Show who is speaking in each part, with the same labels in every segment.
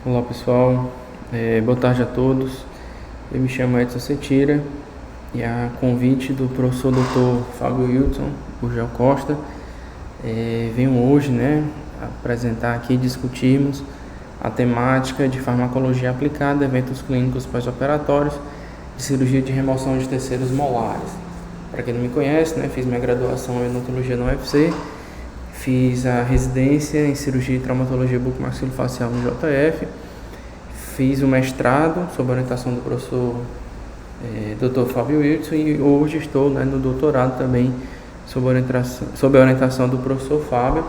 Speaker 1: Olá pessoal, boa tarde a todos. Eu me chamo Edson Cetira e a convite do professor Dr. Fábio Wilson Gurgel Costa, venho hoje apresentar aqui e discutirmos a temática de farmacologia aplicada, eventos clínicos pós-operatórios de cirurgia de remoção de terceiros molares. Para quem não me conhece, fiz minha graduação em odontologia no UFC, fiz a residência em cirurgia e traumatologia bucomaxilofacial no JF, fiz o mestrado sob a orientação do professor Dr. Fábio Wilson e hoje estou no doutorado também sob a orientação do professor Fábio.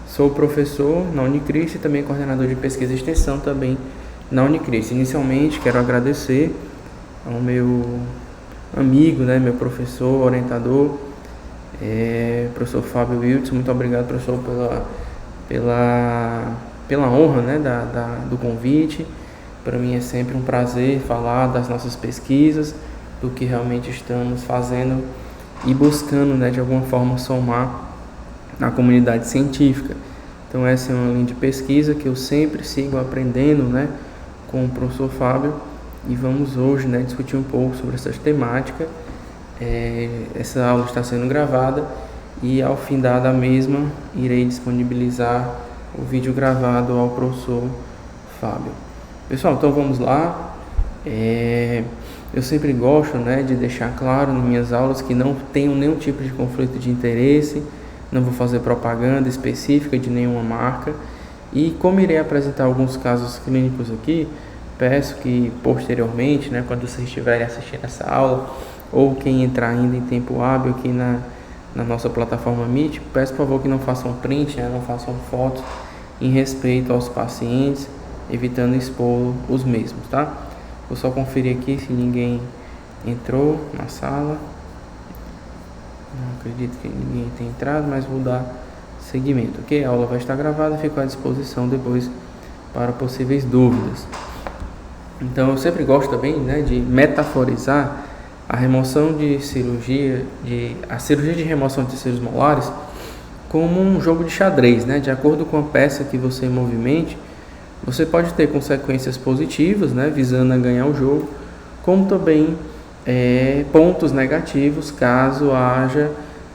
Speaker 1: Sou professor na Unicristo e também coordenador de pesquisa e extensão também na Unicristo. Inicialmente quero agradecer ao meu amigo, meu professor, orientador, professor Fábio Wilson. Muito obrigado, professor, pela honra do convite. Para mim é sempre um prazer falar das nossas pesquisas, do que realmente estamos fazendo e buscando de alguma forma somar na comunidade científica. Então essa é uma linha de pesquisa que eu sempre sigo aprendendo com o professor Fábio, e vamos hoje discutir um pouco sobre essa temática. Essa aula está sendo gravada e ao findar da mesma irei disponibilizar o vídeo gravado ao professor Fábio. Pessoal, então vamos lá. Eu sempre gosto de deixar claro nas minhas aulas que não tenho nenhum tipo de conflito de interesse, não vou fazer propaganda específica de nenhuma marca, e como irei apresentar alguns casos clínicos aqui, peço que posteriormente, quando vocês estiverem assistindo essa aula, ou quem entrar ainda em tempo hábil aqui na nossa plataforma Meet, peço por favor que não façam print, não façam fotos em respeito aos pacientes, evitando expor os mesmos, tá? Vou só conferir aqui se ninguém entrou na sala. Não acredito que ninguém tenha entrado, mas vou dar seguimento, ok? A aula vai estar gravada e fica à disposição depois para possíveis dúvidas. Então eu sempre gosto também de metaforizar a remoção de a cirurgia de remoção de terceiros molares como um jogo de xadrez, de acordo com a peça que você movimente, você pode ter consequências positivas, visando a ganhar o jogo, como também pontos negativos caso haja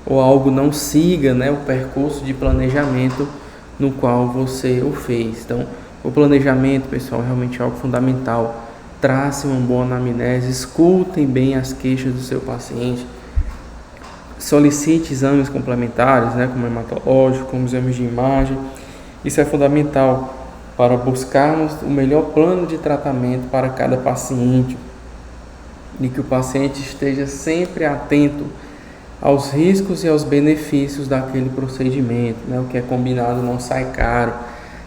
Speaker 1: ou algo não siga o percurso de planejamento no qual você o fez. Então, o planejamento, pessoal, é realmente algo fundamental. Trace uma boa anamnese, escutem bem as queixas do seu paciente, solicite exames complementares, como hematológico, como exames de imagem. Isso é fundamental para buscarmos o melhor plano de tratamento para cada paciente, e que o paciente esteja sempre atento aos riscos e aos benefícios daquele procedimento. O que é combinado não sai caro.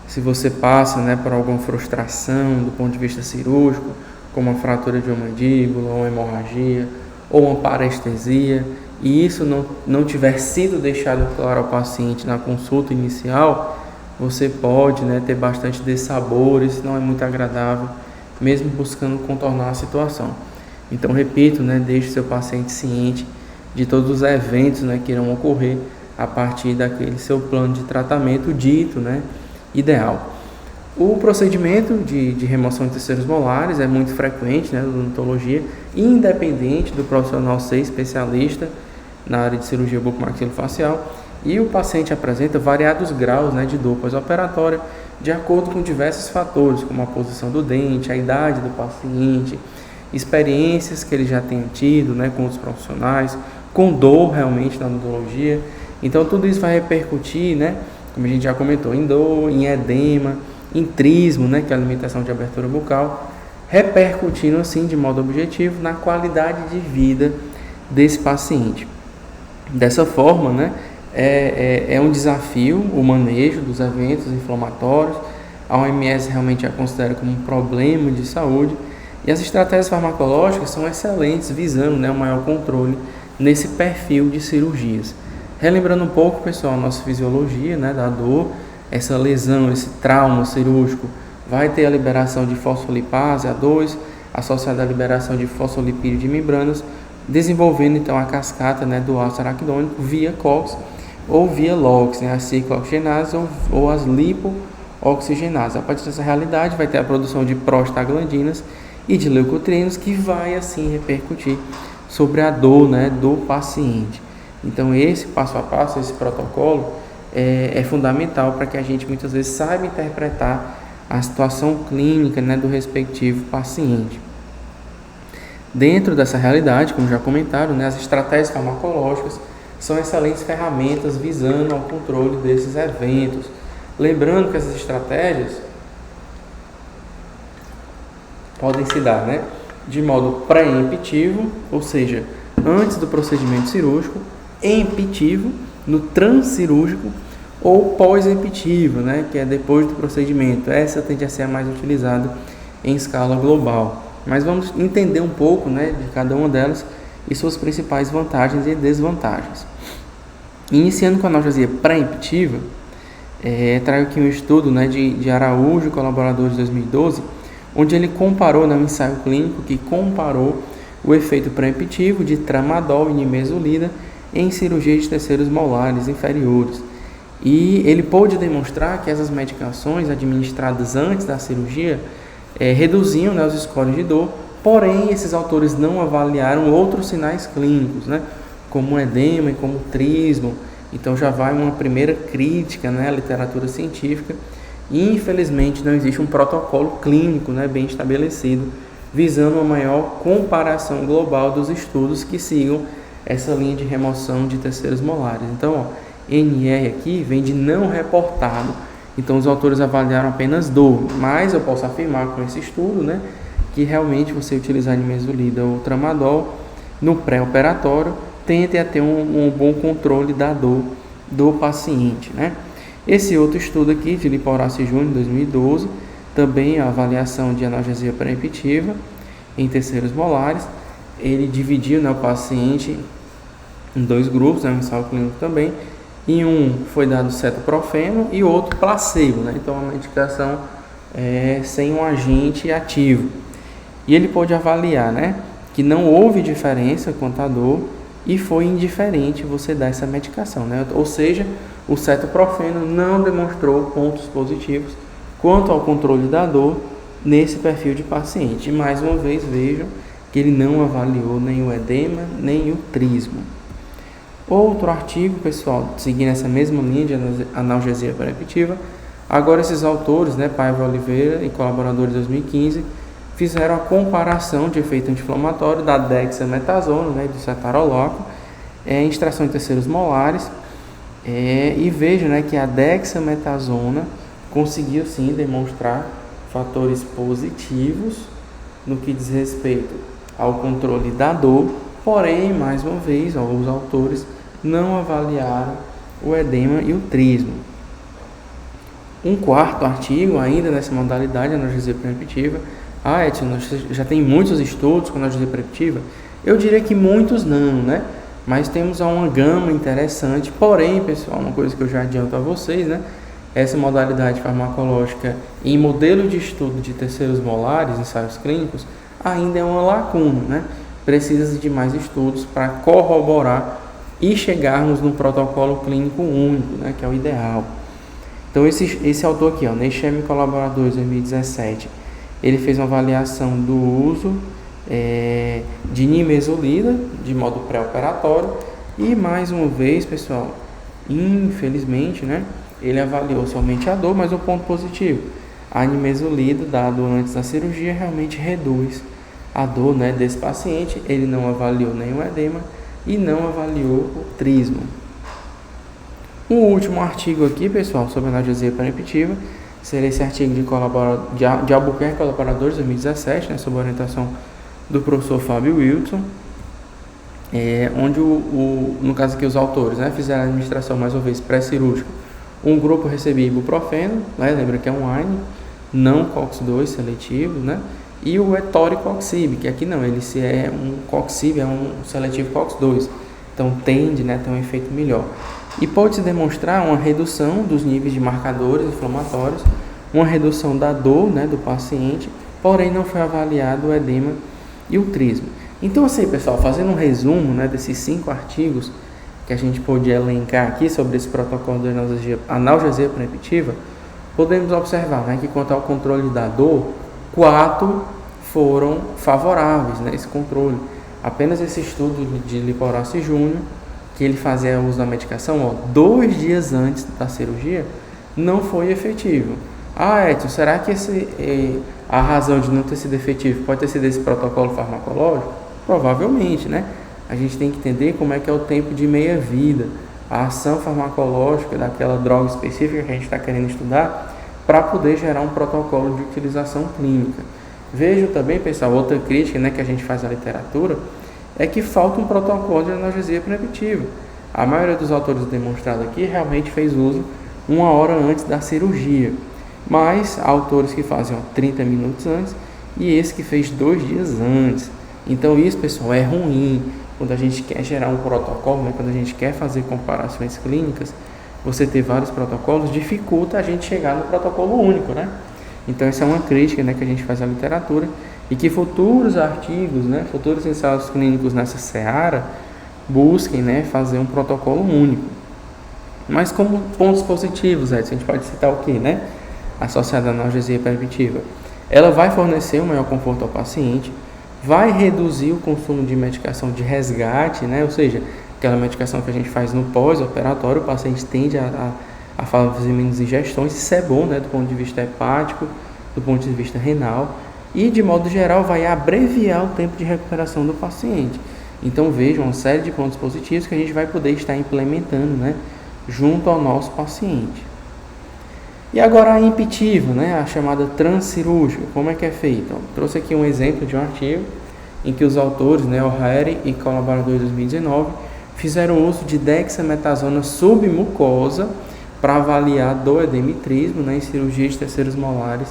Speaker 1: Se você passa por alguma frustração do ponto de vista cirúrgico, como uma fratura de uma mandíbula, uma hemorragia ou uma parestesia, e isso não tiver sido deixado claro ao paciente na consulta inicial, você pode ter bastante dessabores, não é muito agradável, mesmo buscando contornar a situação. Então, repito, deixe seu paciente ciente de todos os eventos que irão ocorrer a partir daquele seu plano de tratamento dito ideal. O procedimento de remoção de terceiros molares é muito frequente na odontologia, independente do profissional ser especialista na área de cirurgia bucomaxilofacial, e o paciente apresenta variados graus de dor pós-operatória, de acordo com diversos fatores, como a posição do dente, a idade do paciente, experiências que ele já tem tido com outros profissionais, com dor realmente na odontologia. Então tudo isso vai repercutir, como a gente já comentou, em dor, em edema, em trismo, que é a limitação de abertura bucal, repercutindo assim de modo objetivo na qualidade de vida desse paciente. Dessa forma, é um desafio o manejo dos eventos inflamatórios. A OMS realmente a considera como um problema de saúde, e as estratégias farmacológicas são excelentes, visando o maior controle nesse perfil de cirurgias. Relembrando um pouco, pessoal, a nossa fisiologia da dor, essa lesão, esse trauma cirúrgico vai ter a liberação de fosfolipase A2, associada à liberação de fosfolipídio de membranas, desenvolvendo então a cascata do ácido araquidônico via COX ou via LOX, as ciclooxigenases ou as lipo oxigenados. A partir dessa realidade vai ter a produção de prostaglandinas e de leucotrienos, que vai assim repercutir sobre a dor, né, do paciente. Então esse passo a passo, esse protocolo é fundamental para que a gente muitas vezes saiba interpretar a situação clínica, né, do respectivo paciente. Dentro dessa realidade, como já comentaram, né, as estratégias farmacológicas são excelentes ferramentas visando ao controle desses eventos. Lembrando que essas estratégias podem se dar, né, de modo pré-emptivo, ou seja, antes do procedimento cirúrgico, emptivo, no transcirúrgico, ou pós-emptivo, né, que é depois do procedimento. Essa tende a ser a mais utilizada em escala global. Mas vamos entender um pouco, né, de cada uma delas e suas principais vantagens e desvantagens. Iniciando com a analgesia pré-emptiva, trago aqui um estudo, né, de Araújo e colaboradores de 2012, onde ele comparou, né, um ensaio clínico que comparou o efeito pré-emptivo de tramadol e nimesulida em cirurgia de terceiros molares inferiores. E ele pôde demonstrar que essas medicações administradas antes da cirurgia reduziam, né, os scores de dor, porém esses autores não avaliaram outros sinais clínicos, né, como edema e como trismo. Então já vai uma primeira crítica, né, à literatura científica. E infelizmente não existe um protocolo clínico, né, bem estabelecido, visando uma maior comparação global dos estudos que sigam essa linha de remoção de terceiros molares. Então, NR aqui vem de não reportado. Então os autores avaliaram apenas dor, mas eu posso afirmar com esse estudo, né, que realmente você utilizar nimesulida ou tramadol no pré-operatório tende a ter um bom controle da dor do paciente, né? Esse outro estudo aqui de Liporace Júnior, 2012, também a avaliação de analgesia pré-emptiva em terceiros molares, ele dividiu, né, o paciente em dois grupos, né, um ensaio clínico também. Em um foi dado cetoprofeno e outro placebo, né? Então a medicação sem um agente ativo. E ele pôde avaliar, né, que não houve diferença quanto à dor e foi indiferente você dar essa medicação, né? Ou seja, o cetoprofeno não demonstrou pontos positivos quanto ao controle da dor nesse perfil de paciente. E mais uma vez vejam que ele não avaliou nem o edema nem o trismo. Outro artigo, pessoal, seguindo essa mesma linha de analgesia pré-emptiva, agora esses autores, né, Paiva Oliveira e colaboradores de 2015, fizeram a comparação de efeito anti-inflamatório da dexametasona, né, do cetaroloco, em extração de terceiros molares, e vejam, né, que a dexametasona conseguiu sim demonstrar fatores positivos no que diz respeito ao controle da dor. Porém, mais uma vez, os autores não avaliaram o edema e o trismo. Um quarto artigo, ainda nessa modalidade, analgesia pré-emptiva. Edson, já tem muitos estudos com analgesia pré-emptiva? Eu diria que muitos não, né? Mas temos uma gama interessante. Porém, pessoal, uma coisa que eu já adianto a vocês, né? Essa modalidade farmacológica em modelo de estudo de terceiros molares, ensaios clínicos, ainda é uma lacuna, né? Precisa de mais estudos para corroborar e chegarmos num protocolo clínico único, né, que é o ideal. Então esse autor aqui, Neichem e colaboradores, 2017, ele fez uma avaliação do uso de nimesulida de modo pré-operatório e mais uma vez, pessoal, infelizmente, né, ele avaliou somente a dor, mas o ponto positivo, a nimesulida dado antes da cirurgia realmente reduz a dor, né, desse paciente. Ele não avaliou nenhum edema e não avaliou o trismo. O último artigo aqui, pessoal, sobre analgesia pré-emptiva, seria esse artigo de Albuquerque colaboradores, 2017, né, sob a orientação do professor Fábio Wilson, onde no caso aqui os autores, né, fizeram a administração mais uma vez pré-cirúrgica. Um grupo recebia ibuprofeno, né, lembra que é um AINE, não COX-2 seletivo, né? E o etoricoxib, que aqui não, ele se é um coxib, é um seletivo COX-2, então tende, né, a ter um efeito melhor. E pode-se demonstrar uma redução dos níveis de marcadores inflamatórios, uma redução da dor, né, do paciente, porém não foi avaliado o edema e o trismo. Então assim, pessoal, fazendo um resumo, né, desses 5 artigos que a gente pode elencar aqui sobre esse protocolo de analgesia pré-emptiva, podemos observar, né, que quanto ao controle da dor, 4 foram favoráveis, né, esse controle. Apenas esse estudo de Liporassi Júnior, que ele fazia uso da medicação 2 dias antes da cirurgia, não foi efetivo. Edson, será que a razão de não ter sido efetivo pode ter sido esse protocolo farmacológico? Provavelmente, né? A gente tem que entender como é que é o tempo de meia-vida, a ação farmacológica daquela droga específica que a gente está querendo estudar, para poder gerar um protocolo de utilização clínica. Vejo também, pessoal, outra crítica, né, que a gente faz na literatura, é que falta um protocolo de analgesia preventiva. A maioria dos autores demonstrados aqui realmente fez uso 1 hora antes da cirurgia, mas há autores que fazem 30 minutos antes e esse que fez 2 dias antes. Então isso, pessoal, é ruim. Quando a gente quer gerar um protocolo, né, quando a gente quer fazer comparações clínicas, você ter vários protocolos dificulta a gente chegar no protocolo único, né? Então essa é uma crítica, né, que a gente faz à literatura e que futuros artigos, né, futuros ensaios clínicos nessa seara busquem, né, fazer um protocolo único. Mas como pontos positivos, Edson, a gente pode citar o que, né? Associada à analgesia preventiva. Ela vai fornecer um maior conforto ao paciente, vai reduzir o consumo de medicação de resgate, né? Ou seja, aquela medicação que a gente faz no pós-operatório, o paciente tende a fazer menos ingestões, isso é bom, né? Do ponto de vista hepático, do ponto de vista renal, e de modo geral vai abreviar o tempo de recuperação do paciente. Então vejam uma série de pontos positivos que a gente vai poder estar implementando, né, junto ao nosso paciente. E agora a impetiva, né, a chamada transcirúrgica, como é que é feita? Trouxe aqui um exemplo de um artigo em que os autores, né, O'Hare e colaboradores de 2019, fizeram uso de dexametasona submucosa para avaliar dor edemitrismo, né, em cirurgia de terceiros molares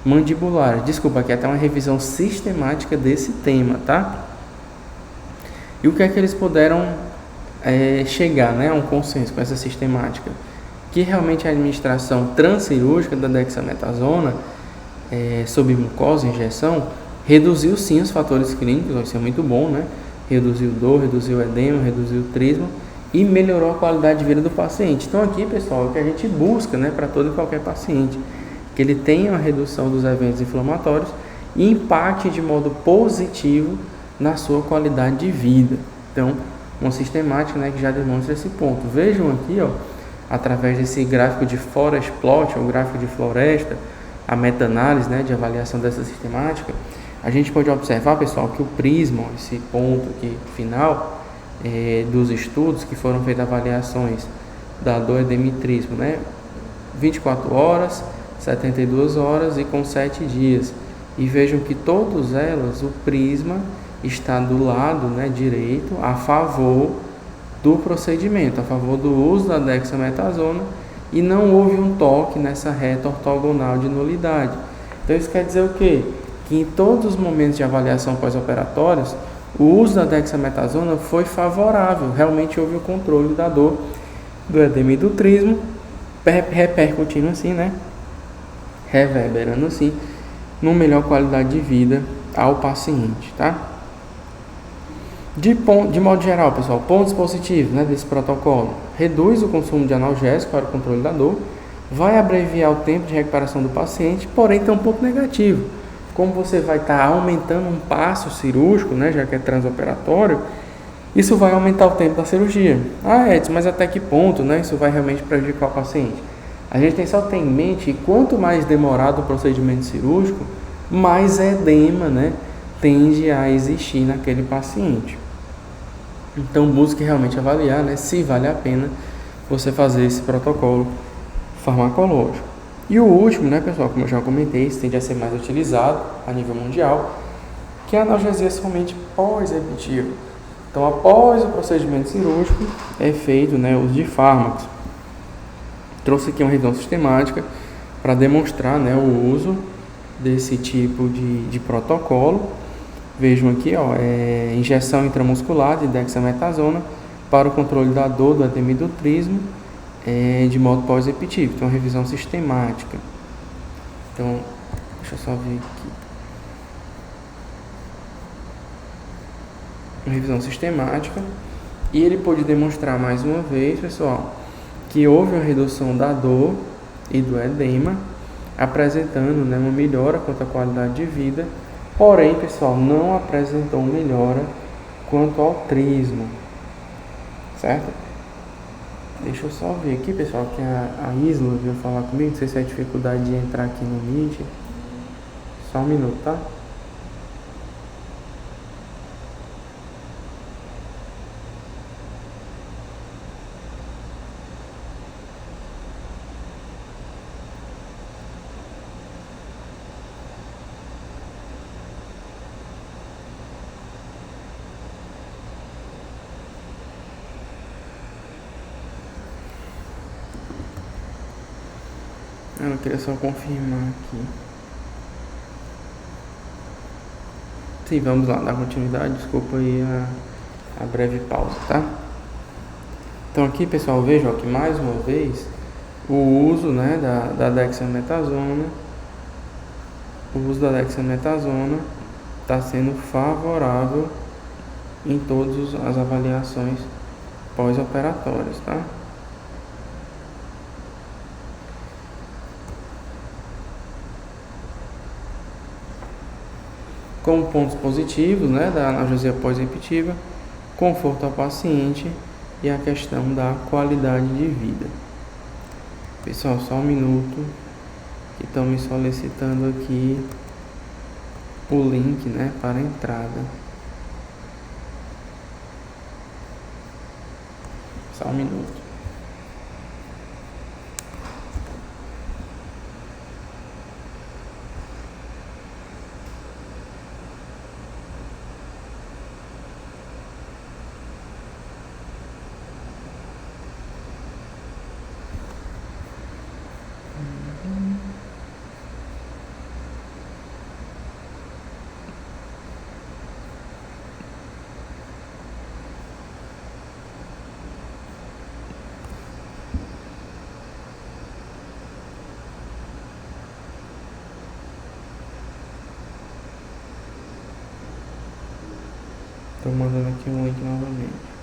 Speaker 1: mandibulares. Desculpa, aqui é até uma revisão sistemática desse tema, tá? E o que é que eles puderam chegar, né, a um consenso com essa sistemática? Que realmente a administração transcirúrgica da dexametasona sob mucosa, injeção, reduziu sim os fatores clínicos, isso é muito bom, né? Reduziu dor, reduziu edema, reduziu trismo e melhorou a qualidade de vida do paciente. Então aqui, pessoal, é o que a gente busca, né, para todo e qualquer paciente, que ele tenha uma redução dos eventos inflamatórios e impacte de modo positivo na sua qualidade de vida. Então, uma sistemática, né, que já demonstra esse ponto. Vejam aqui, através desse gráfico de forest plot, ou gráfico de floresta, a meta-análise, né, de avaliação dessa sistemática, a gente pode observar, pessoal, que o prisma, esse ponto aqui final dos estudos que foram feitas avaliações da dor edemitrismo, né, 24 horas, 72 horas e com 7 dias. E vejam que todas elas, o prisma está do lado, né, direito, a favor do procedimento, a favor do uso da dexametasona, e não houve um toque nessa reta ortogonal de nulidade. Então isso quer dizer o quê? Que em todos os momentos de avaliação pós-operatórios, o uso da dexametasona foi favorável, realmente houve o controle da dor, do edema e do trismo, repercutindo assim, né, reverberando assim, numa melhor qualidade de vida ao paciente, tá? De modo geral, pessoal, pontos positivos, né, desse protocolo: reduz o consumo de analgésico para o controle da dor, vai abreviar o tempo de recuperação do paciente, porém tem um ponto negativo. Como você vai estar aumentando um passo cirúrgico, né, já que é transoperatório, isso vai aumentar o tempo da cirurgia. Edson, mas até que ponto, né, isso vai realmente prejudicar o paciente? A gente só tem em mente que quanto mais demorado o procedimento cirúrgico, mais edema, né, tende a existir naquele paciente. Então busque realmente avaliar, né, se vale a pena você fazer esse protocolo farmacológico. E o último, né, pessoal, como eu já comentei, isso tende a ser mais utilizado a nível mundial, que é a analgesia somente pós-epitiva. Então, após o procedimento cirúrgico, é feito, né, o uso de fármacos. Trouxe aqui uma revisão sistemática para demonstrar, né, o uso desse tipo de protocolo. Vejam aqui, injeção intramuscular de dexametasona para o controle da dor, do edema e do trismo, de modo pós-epitivo. Então, uma revisão sistemática. Então, deixa eu só ver aqui. Uma revisão sistemática. E ele pôde demonstrar mais uma vez, pessoal, que houve uma redução da dor e do edema, apresentando, né, uma melhora quanto à qualidade de vida, porém, pessoal, não apresentou melhora quanto ao trismo, certo? Deixa eu só ver aqui, pessoal, que a Isla veio falar comigo, não sei se é dificuldade de entrar aqui no Meet. Só um minuto, tá? Eu queria só confirmar aqui. Sim, vamos lá, dar continuidade. Desculpa aí a breve pausa, tá? Então aqui, pessoal, vejam que mais uma vez o uso, né, da dexametasona, está sendo favorável em todas as avaliações pós-operatórias, tá? Com pontos positivos, né, da analgesia pós-repetitiva, conforto ao paciente e a questão da qualidade de vida. Pessoal, só um minuto, que estão me solicitando aqui o link, né, para a entrada. Só um minuto. Estou mandando aqui um link novamente.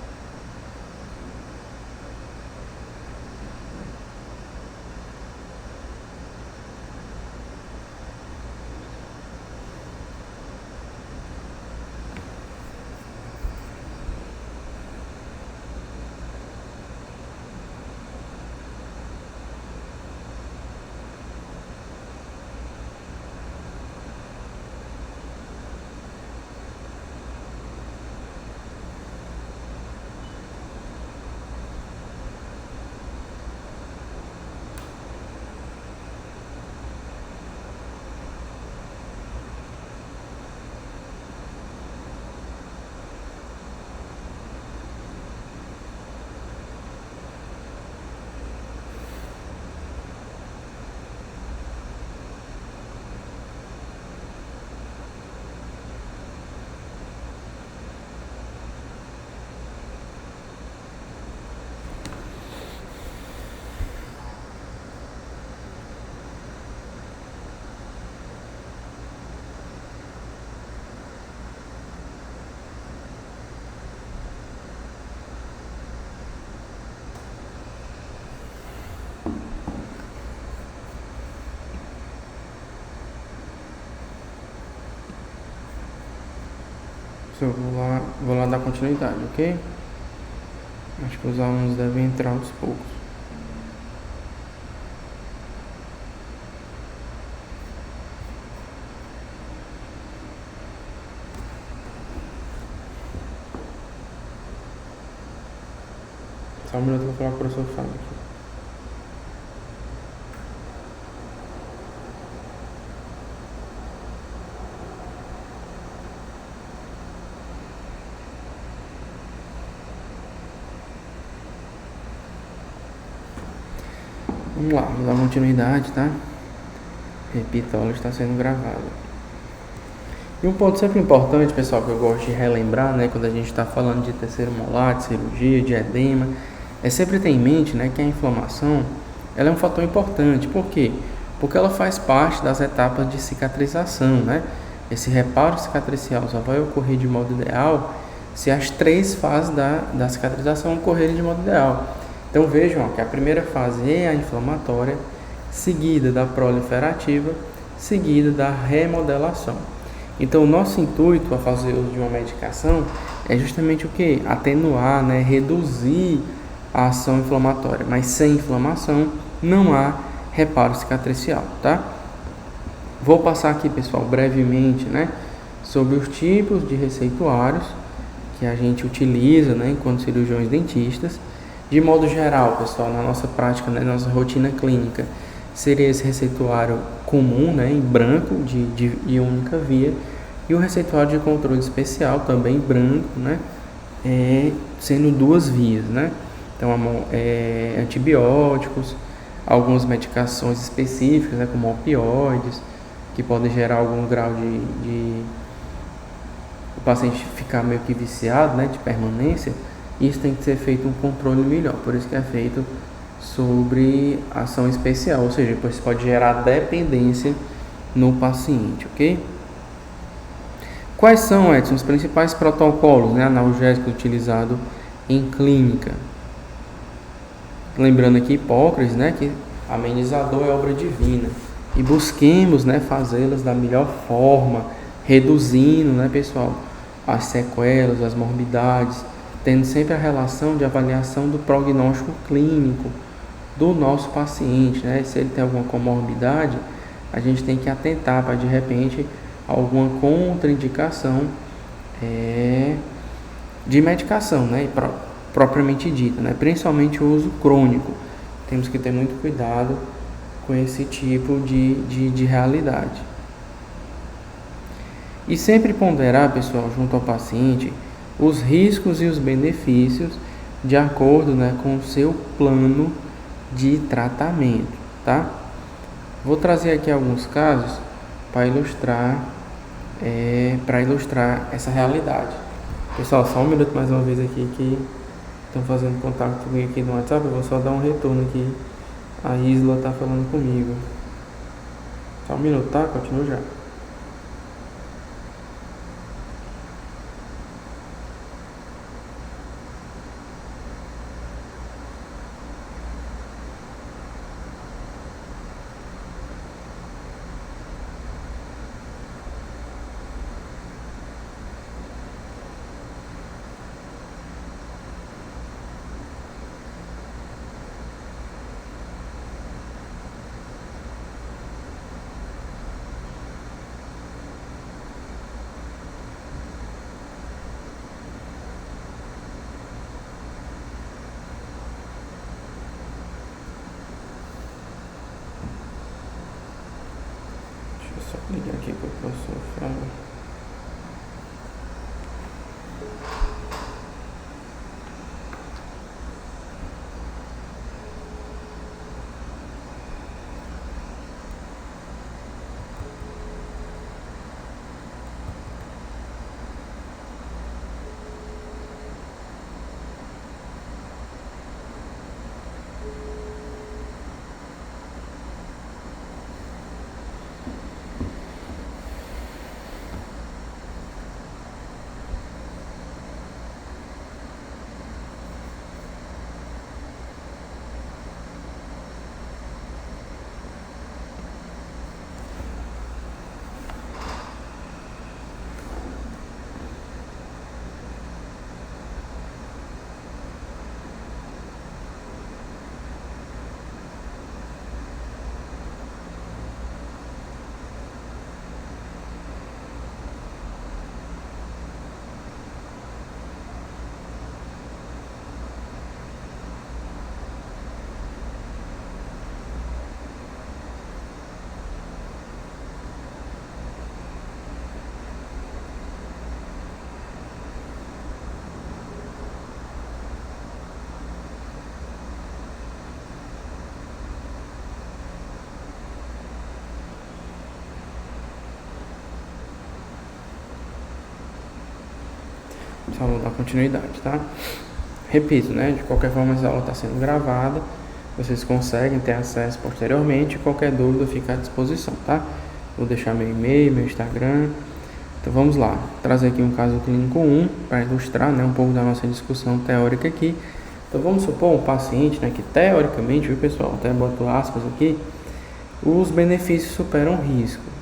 Speaker 1: Eu vou lá dar continuidade, ok? Acho que os alunos devem entrar aos poucos. Só um minuto, eu vou falar com o professor Fábio aqui. Vamos lá, vou dar continuidade, tá? Repito, a aula está sendo gravada. E um ponto sempre importante, pessoal, que eu gosto de relembrar, né, quando a gente está falando de terceiro molar, de cirurgia, de edema, é sempre ter em mente, né, que a inflamação ela é um fator importante. Por quê? Porque ela faz parte das etapas de cicatrização, né? Esse reparo cicatricial só vai ocorrer de modo ideal se as 3 fases da cicatrização ocorrerem de modo ideal. Então vejam que a primeira fase é a inflamatória, seguida da proliferativa, seguida da remodelação. Então, o nosso intuito ao fazer uso de uma medicação é justamente o que? Atenuar, né? Reduzir a ação inflamatória. Mas sem inflamação não há reparo cicatricial, tá? Vou passar aqui, pessoal, brevemente, né? Sobre os tipos de receituários que a gente utiliza, né? Enquanto cirurgiões dentistas. De modo geral, pessoal, na nossa prática, na nossa rotina clínica, seria esse receituário comum, né, em branco, de única via, e o receituário de controle especial, também branco, né, sendo 2 vias, né. Então, antibióticos, algumas medicações específicas, né, como opioides, que podem gerar algum grau de o paciente ficar meio que viciado, né, de permanência. Isso tem que ser feito um controle melhor, por isso que é feito sobre ação especial, ou seja, isso pode gerar dependência no paciente, ok? Quais são, Edson, os principais protocolos, né, analgésicos utilizados em clínica? Lembrando aqui Hipócrates, né, que amenizador é obra divina, e busquemos, né, fazê-las da melhor forma, reduzindo, né, pessoal, as sequelas, as morbidades, tendo sempre a relação de avaliação do prognóstico clínico do nosso paciente, né? Se ele tem alguma comorbidade, a gente tem que atentar para, de repente, alguma contraindicação de medicação, né? Propriamente dita, né? Principalmente o uso crônico. Temos que ter muito cuidado com esse tipo de realidade. E sempre ponderar, pessoal, junto ao paciente, os riscos e os benefícios de acordo, né, com o seu plano de tratamento, tá? Vou trazer aqui alguns casos para ilustrar essa realidade. Pessoal, só um minuto mais uma vez aqui que estão fazendo contato comigo aqui no WhatsApp. Eu vou só dar um retorno aqui. A Isla está falando comigo. Só um minuto, tá? Continuo já. Só ligar aqui para o professor Flávio. Só vou dar continuidade, tá? Repito, né? De qualquer forma, essa aula está sendo gravada. Vocês conseguem ter acesso posteriormente. Qualquer dúvida fica à disposição, tá? Vou deixar meu e-mail, meu Instagram. Então vamos lá. Trazer aqui um caso clínico 1 para ilustrar, né, um pouco da nossa discussão teórica aqui. Então vamos supor um paciente, né, que teoricamente, viu pessoal, até boto aspas aqui, os benefícios superam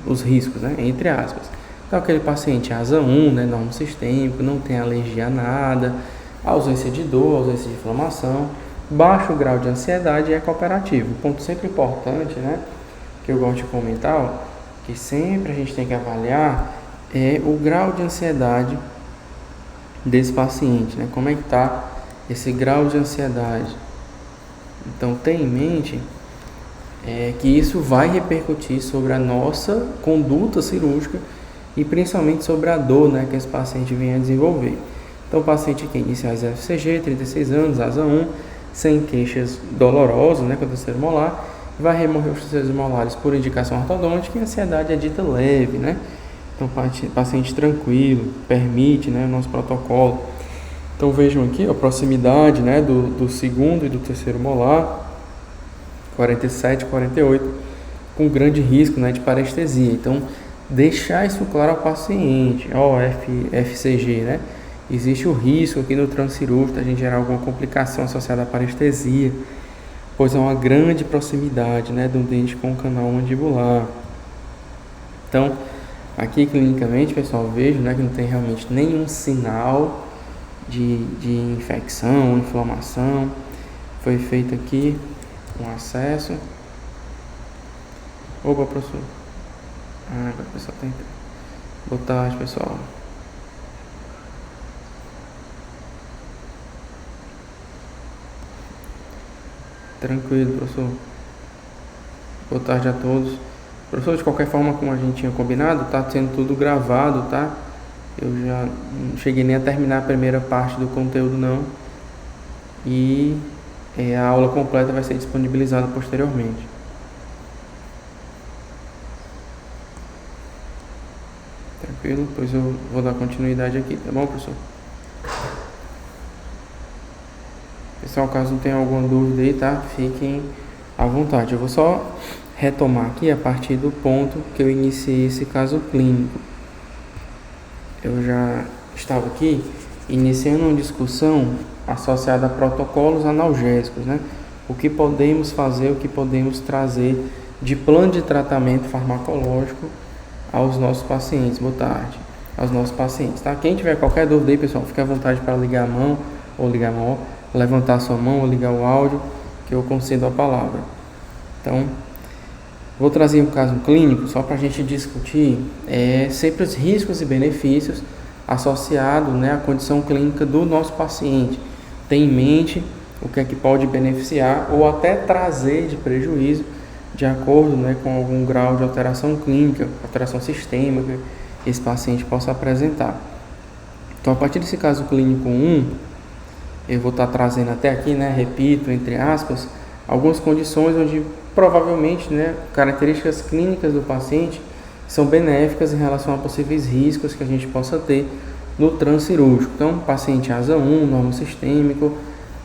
Speaker 1: os riscos, né, entre aspas. Então, aquele paciente asa 1, né, normo sistêmico, não tem alergia a nada, ausência de dor, ausência de inflamação, baixo grau de ansiedade e é cooperativo. Um ponto sempre importante, né, que eu gosto de comentar, ó, que sempre a gente tem que avaliar é o grau de ansiedade desse paciente, né, como é que está esse grau de ansiedade. Então, tenha em mente que isso vai repercutir sobre a nossa conduta cirúrgica e principalmente sobre a dor, né, que esse paciente vem a desenvolver. Então, o paciente que inicia as FCG, 36 anos, asa 1, sem queixas dolorosas, né, com o terceiro molar, vai remover os terceiros molares por indicação ortodôntica e a ansiedade é dita leve, né? Então, paciente tranquilo, permite, né, o nosso protocolo. Então, vejam aqui a proximidade, né, do segundo e do terceiro molar, 47, 48, com grande risco, né, de parestesia. Então, deixar isso claro ao paciente, FCG, né? Existe o risco aqui no transcirúrgico a gente gerar alguma complicação associada à parestesia, pois há uma grande proximidade, né, do dente com o canal mandibular. Então, aqui clinicamente, pessoal, vejo, né, que não tem realmente nenhum sinal de infecção, inflamação. Foi feito aqui um acesso. Opa, professor. Agora o pessoal tem. Boa tarde, pessoal. Tranquilo, professor. Boa tarde a todos. Professor, de qualquer forma, como a gente tinha combinado, tá sendo tudo gravado, tá? Eu já não cheguei nem a terminar a primeira parte do conteúdo, não. E a aula completa vai ser disponibilizada posteriormente. Tranquilo? Pois eu vou dar continuidade aqui, tá bom, professor? Pessoal, caso não tenha alguma dúvida aí, tá? Fiquem à vontade. Eu vou só retomar aqui a partir do ponto que eu iniciei esse caso clínico. Eu já estava aqui iniciando uma discussão associada a protocolos analgésicos, né? O que podemos fazer, o que podemos trazer de plano de tratamento farmacológico aos nossos pacientes. Boa tarde. Aos nossos pacientes, tá? Quem tiver qualquer dúvida aí, pessoal, fique à vontade para ligar a mão, ou ligar a mão, levantar a sua mão, ou ligar o áudio, que eu concedo a palavra. Então, vou trazer um caso clínico só para a gente discutir sempre os riscos e benefícios associados, né, à condição clínica do nosso paciente. Tem em mente o que é que pode beneficiar ou até trazer de prejuízo de acordo, né, com algum grau de alteração clínica, alteração sistêmica que esse paciente possa apresentar. Então, a partir desse caso clínico 1, eu vou estar trazendo até aqui, né, repito, entre aspas, algumas condições onde provavelmente, né, características clínicas do paciente são benéficas em relação a possíveis riscos que a gente possa ter no transcirúrgico. Então, paciente asa 1, normo sistêmico,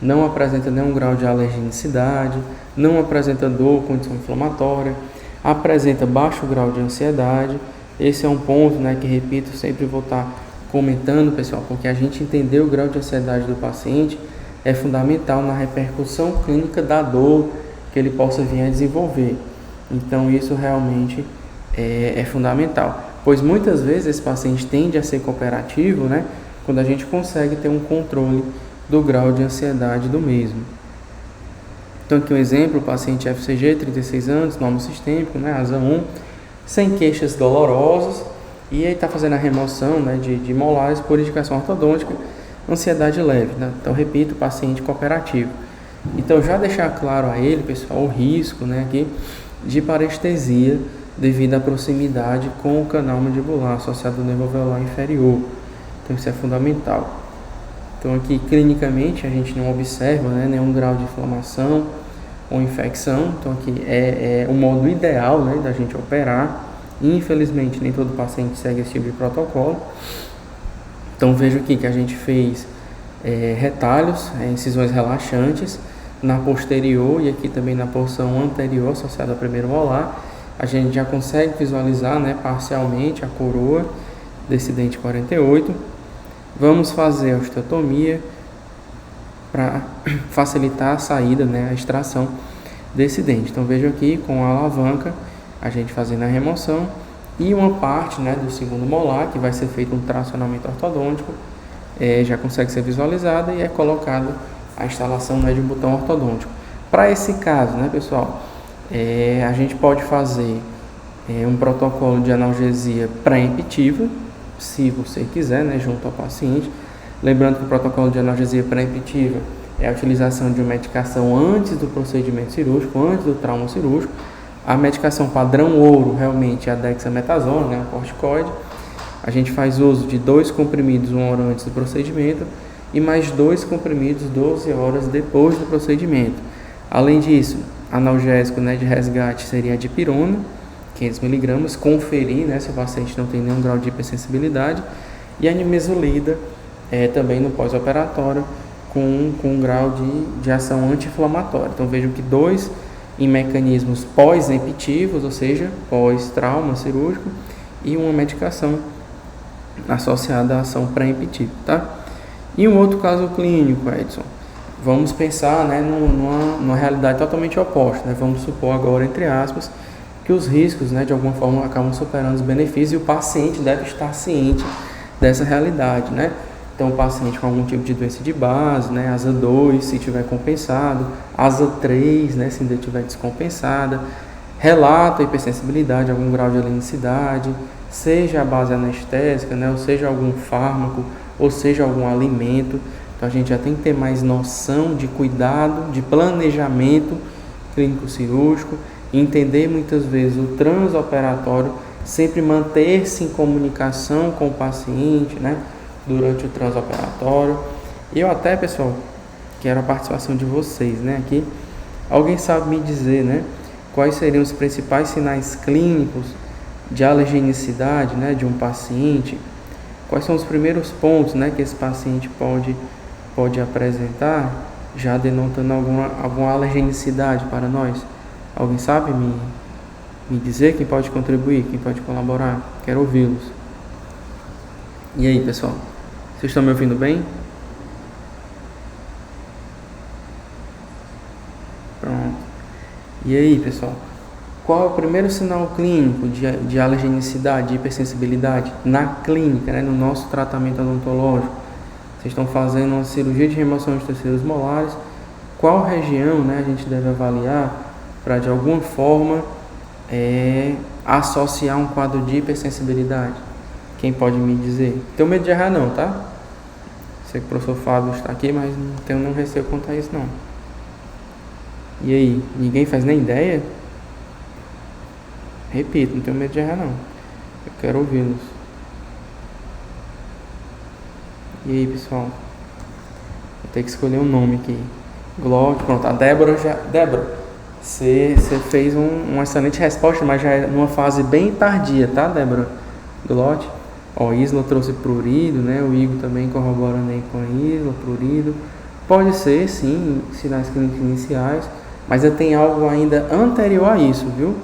Speaker 1: não apresenta nenhum grau de alergenicidade, não apresenta dor, condição inflamatória, apresenta baixo grau de ansiedade. Esse é um ponto, né, que, repito, sempre vou estar comentando, pessoal, porque a gente entender o grau de ansiedade do paciente é fundamental na repercussão clínica da dor que ele possa vir a desenvolver. Então, isso realmente é fundamental, pois muitas vezes esse paciente tende a ser cooperativo, né, quando a gente consegue ter um controle do grau de ansiedade do mesmo. Então, aqui um exemplo, o paciente FCG, 36 anos, normo sistêmico, né, asa 1, sem queixas dolorosas, e aí está fazendo a remoção, né, de molares por indicação ortodôntica, ansiedade leve, né? Então, repito, paciente cooperativo. Então, já deixar claro a ele, pessoal, o risco, né, aqui, de parestesia devido à proximidade com o canal mandibular associado ao nervo alveolar inferior. Então, isso é fundamental. Então, aqui, clinicamente, a gente não observa, né, nenhum grau de inflamação ou infecção. Então, aqui é o modo ideal, né, da gente operar. Infelizmente, nem todo paciente segue esse tipo de protocolo. Então, vejo aqui que a gente fez retalhos, incisões relaxantes na posterior e aqui também na porção anterior associada ao primeiro molar. A gente já consegue visualizar, né, parcialmente a coroa desse dente 48. Vamos fazer a osteotomia para facilitar a saída, né, a extração desse dente. Então veja aqui com a alavanca a gente fazendo a remoção e uma parte, né, do segundo molar que vai ser feito um tracionamento ortodôntico, já consegue ser visualizada e é colocado a instalação, né, de um botão ortodôntico. Para esse caso, né, pessoal, a gente pode fazer um protocolo de analgesia pré-emptiva, se você quiser, né, junto ao paciente. Lembrando que o protocolo de analgesia pré-emptiva é a utilização de uma medicação antes do procedimento cirúrgico, antes do trauma cirúrgico. A medicação padrão ouro realmente é a dexametasona, né, um corticoide. A gente faz uso de 2 comprimidos 1 hora antes do procedimento e mais 2 comprimidos 12 horas depois do procedimento. Além disso, analgésico, né, de resgate seria a dipirona, 500 mg, conferir, né, se o paciente não tem nenhum grau de hipersensibilidade, e a nimesulida também no pós-operatório com um grau de ação anti-inflamatória. Então vejam que 2 em mecanismos pós-emptivos, ou seja, pós-trauma cirúrgico, e uma medicação associada à ação pré-emptiva, tá? E um outro caso clínico, Edson, vamos pensar, né, numa realidade totalmente oposta, né? Vamos supor agora, entre aspas, que os riscos, né, de alguma forma acabam superando os benefícios e o paciente deve estar ciente dessa realidade, né? Então, o paciente com algum tipo de doença de base, né, asa 2, se tiver compensado, asa 3, né, se ainda tiver descompensada, relata hipersensibilidade, algum grau de alinicidade, seja a base anestésica, né, ou seja algum fármaco, ou seja algum alimento. Então, a gente já tem que ter mais noção de cuidado, de planejamento clínico cirúrgico, entender muitas vezes o transoperatório, sempre manter-se em comunicação com o paciente, né, durante o transoperatório. E eu até, pessoal, quero a participação de vocês, né, aqui. Alguém sabe me dizer, né, quais seriam os principais sinais clínicos de alergenicidade, né, de um paciente? Quais são os primeiros pontos, né, que esse paciente pode apresentar, já denotando alguma alergenicidade para nós? Alguém sabe me dizer? Quem pode contribuir? Quem pode colaborar? Quero ouvi-los. E aí, pessoal? Vocês estão me ouvindo bem? Pronto. E aí, pessoal? Qual é o primeiro sinal clínico de alergenicidade, de hipersensibilidade na clínica, né, no nosso tratamento odontológico? Vocês estão fazendo uma cirurgia de remoção de terceiros molares. Qual região, né, a gente deve avaliar para, de alguma forma, associar um quadro de hipersensibilidade? Quem pode me dizer? Não tenho medo de errar não, tá? Sei que o professor Fábio está aqui, mas não tenho nenhum receio quanto a isso não. E aí, ninguém faz nem ideia? Repito, não tenho medo de errar não. Eu quero ouvi-los. E aí, pessoal? Vou ter que escolher um nome aqui. Glote, pronto. A Débora já... Débora, você fez uma excelente resposta, mas já é numa fase bem tardia, tá, Débora? Glote. Ó, Isla trouxe prurido, né? O Igor também corroborando aí com a Isla, prurido. Pode ser, sim, sinais clínicos iniciais, mas tem algo ainda anterior a isso, viu?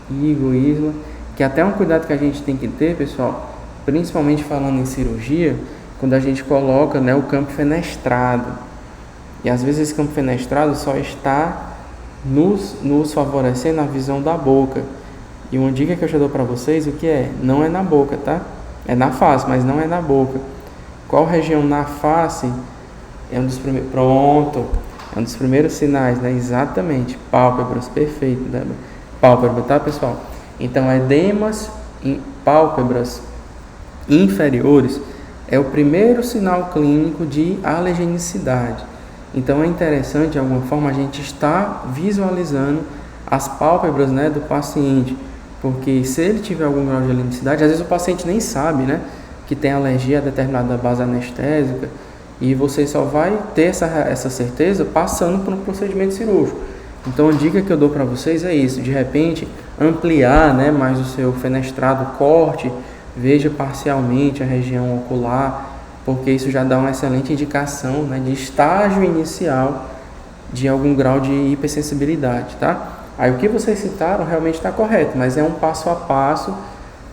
Speaker 1: Igor, Isla, que até um cuidado que a gente tem que ter, pessoal, principalmente falando em cirurgia, quando a gente coloca, né, o campo fenestrado. E às vezes esse campo fenestrado só está nos favorecendo a visão da boca. E uma dica que eu já dou para vocês, o que é? Não é na boca, tá? É na face, mas não é na boca. Qual região na face é um dos primeiros... Pronto! É um dos primeiros sinais, né? Exatamente. Pálpebras, perfeito, Débora. Pálpebra, tá, pessoal? Então, edemas em pálpebras inferiores é o primeiro sinal clínico de alergenicidade. Então, é interessante, de alguma forma, a gente estar visualizando as pálpebras, né, do paciente, porque se ele tiver algum grau de alergenicidade, às vezes o paciente nem sabe, né, que tem alergia a determinada base anestésica, e você só vai ter essa certeza passando por um procedimento cirúrgico. Então, a dica que eu dou para vocês é isso: de repente, ampliar, né, mais o seu fenestrado, corte, veja parcialmente a região ocular, porque isso já dá uma excelente indicação, né, de estágio inicial de algum grau de hipersensibilidade, tá? Aí o que vocês citaram realmente está correto, mas é um passo a passo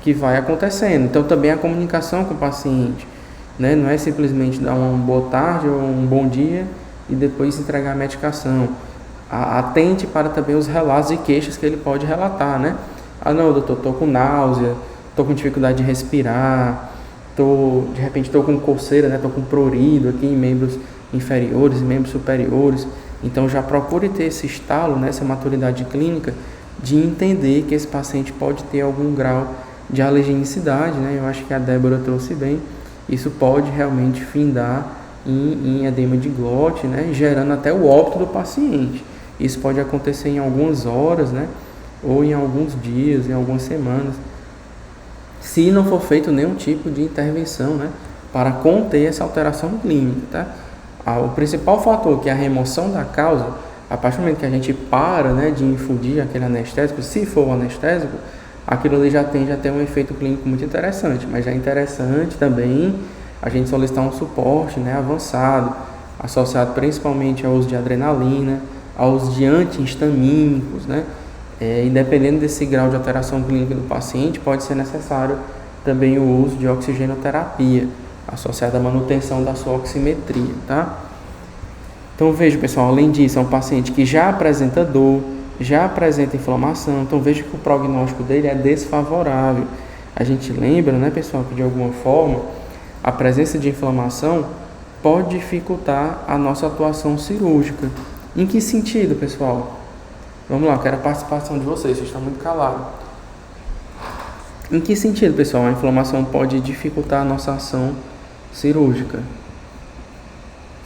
Speaker 1: que vai acontecendo. Então também a comunicação com o paciente, né? Não é simplesmente dar uma boa tarde ou um bom dia e depois entregar a medicação. atente para também os relatos e queixas que ele pode relatar, né? Ah, não, doutor, estou com náusea, estou com dificuldade de respirar, de repente estou com coceira, né? Estou com prurido aqui em membros inferiores e membros superiores. Então já procure ter esse estalo, né? Essa maturidade clínica de entender que esse paciente pode ter algum grau de alergenicidade, né? Eu acho que a Débora trouxe bem. Isso pode realmente findar em edema de glote, né? Gerando até o óbito do paciente. Isso pode acontecer em algumas horas, né? Ou em alguns dias, em algumas semanas, se não for feito nenhum tipo de intervenção, né? Para conter essa alteração clínica, tá? O principal fator, que é a remoção da causa, a partir do momento que a gente para, né, de infundir aquele anestésico, se for um anestésico, aquilo ali já tende a ter um efeito clínico muito interessante, mas já é interessante também a gente solicitar um suporte, né, avançado, associado principalmente ao uso de adrenalina, ao uso de antihistamínicos, né? E dependendo desse grau de alteração clínica do paciente, pode ser necessário também o uso de oxigenoterapia, associada à manutenção da sua oximetria, tá? Então veja, pessoal, além disso, é um paciente que já apresenta dor, já apresenta inflamação, então veja que o prognóstico dele é desfavorável. A gente lembra, né, pessoal, que de alguma forma a presença de inflamação pode dificultar a nossa atuação cirúrgica. Em que sentido, pessoal? Vamos lá, eu quero a participação de vocês estão muito calados. Em que sentido, pessoal, a inflamação pode dificultar a nossa ação cirúrgica?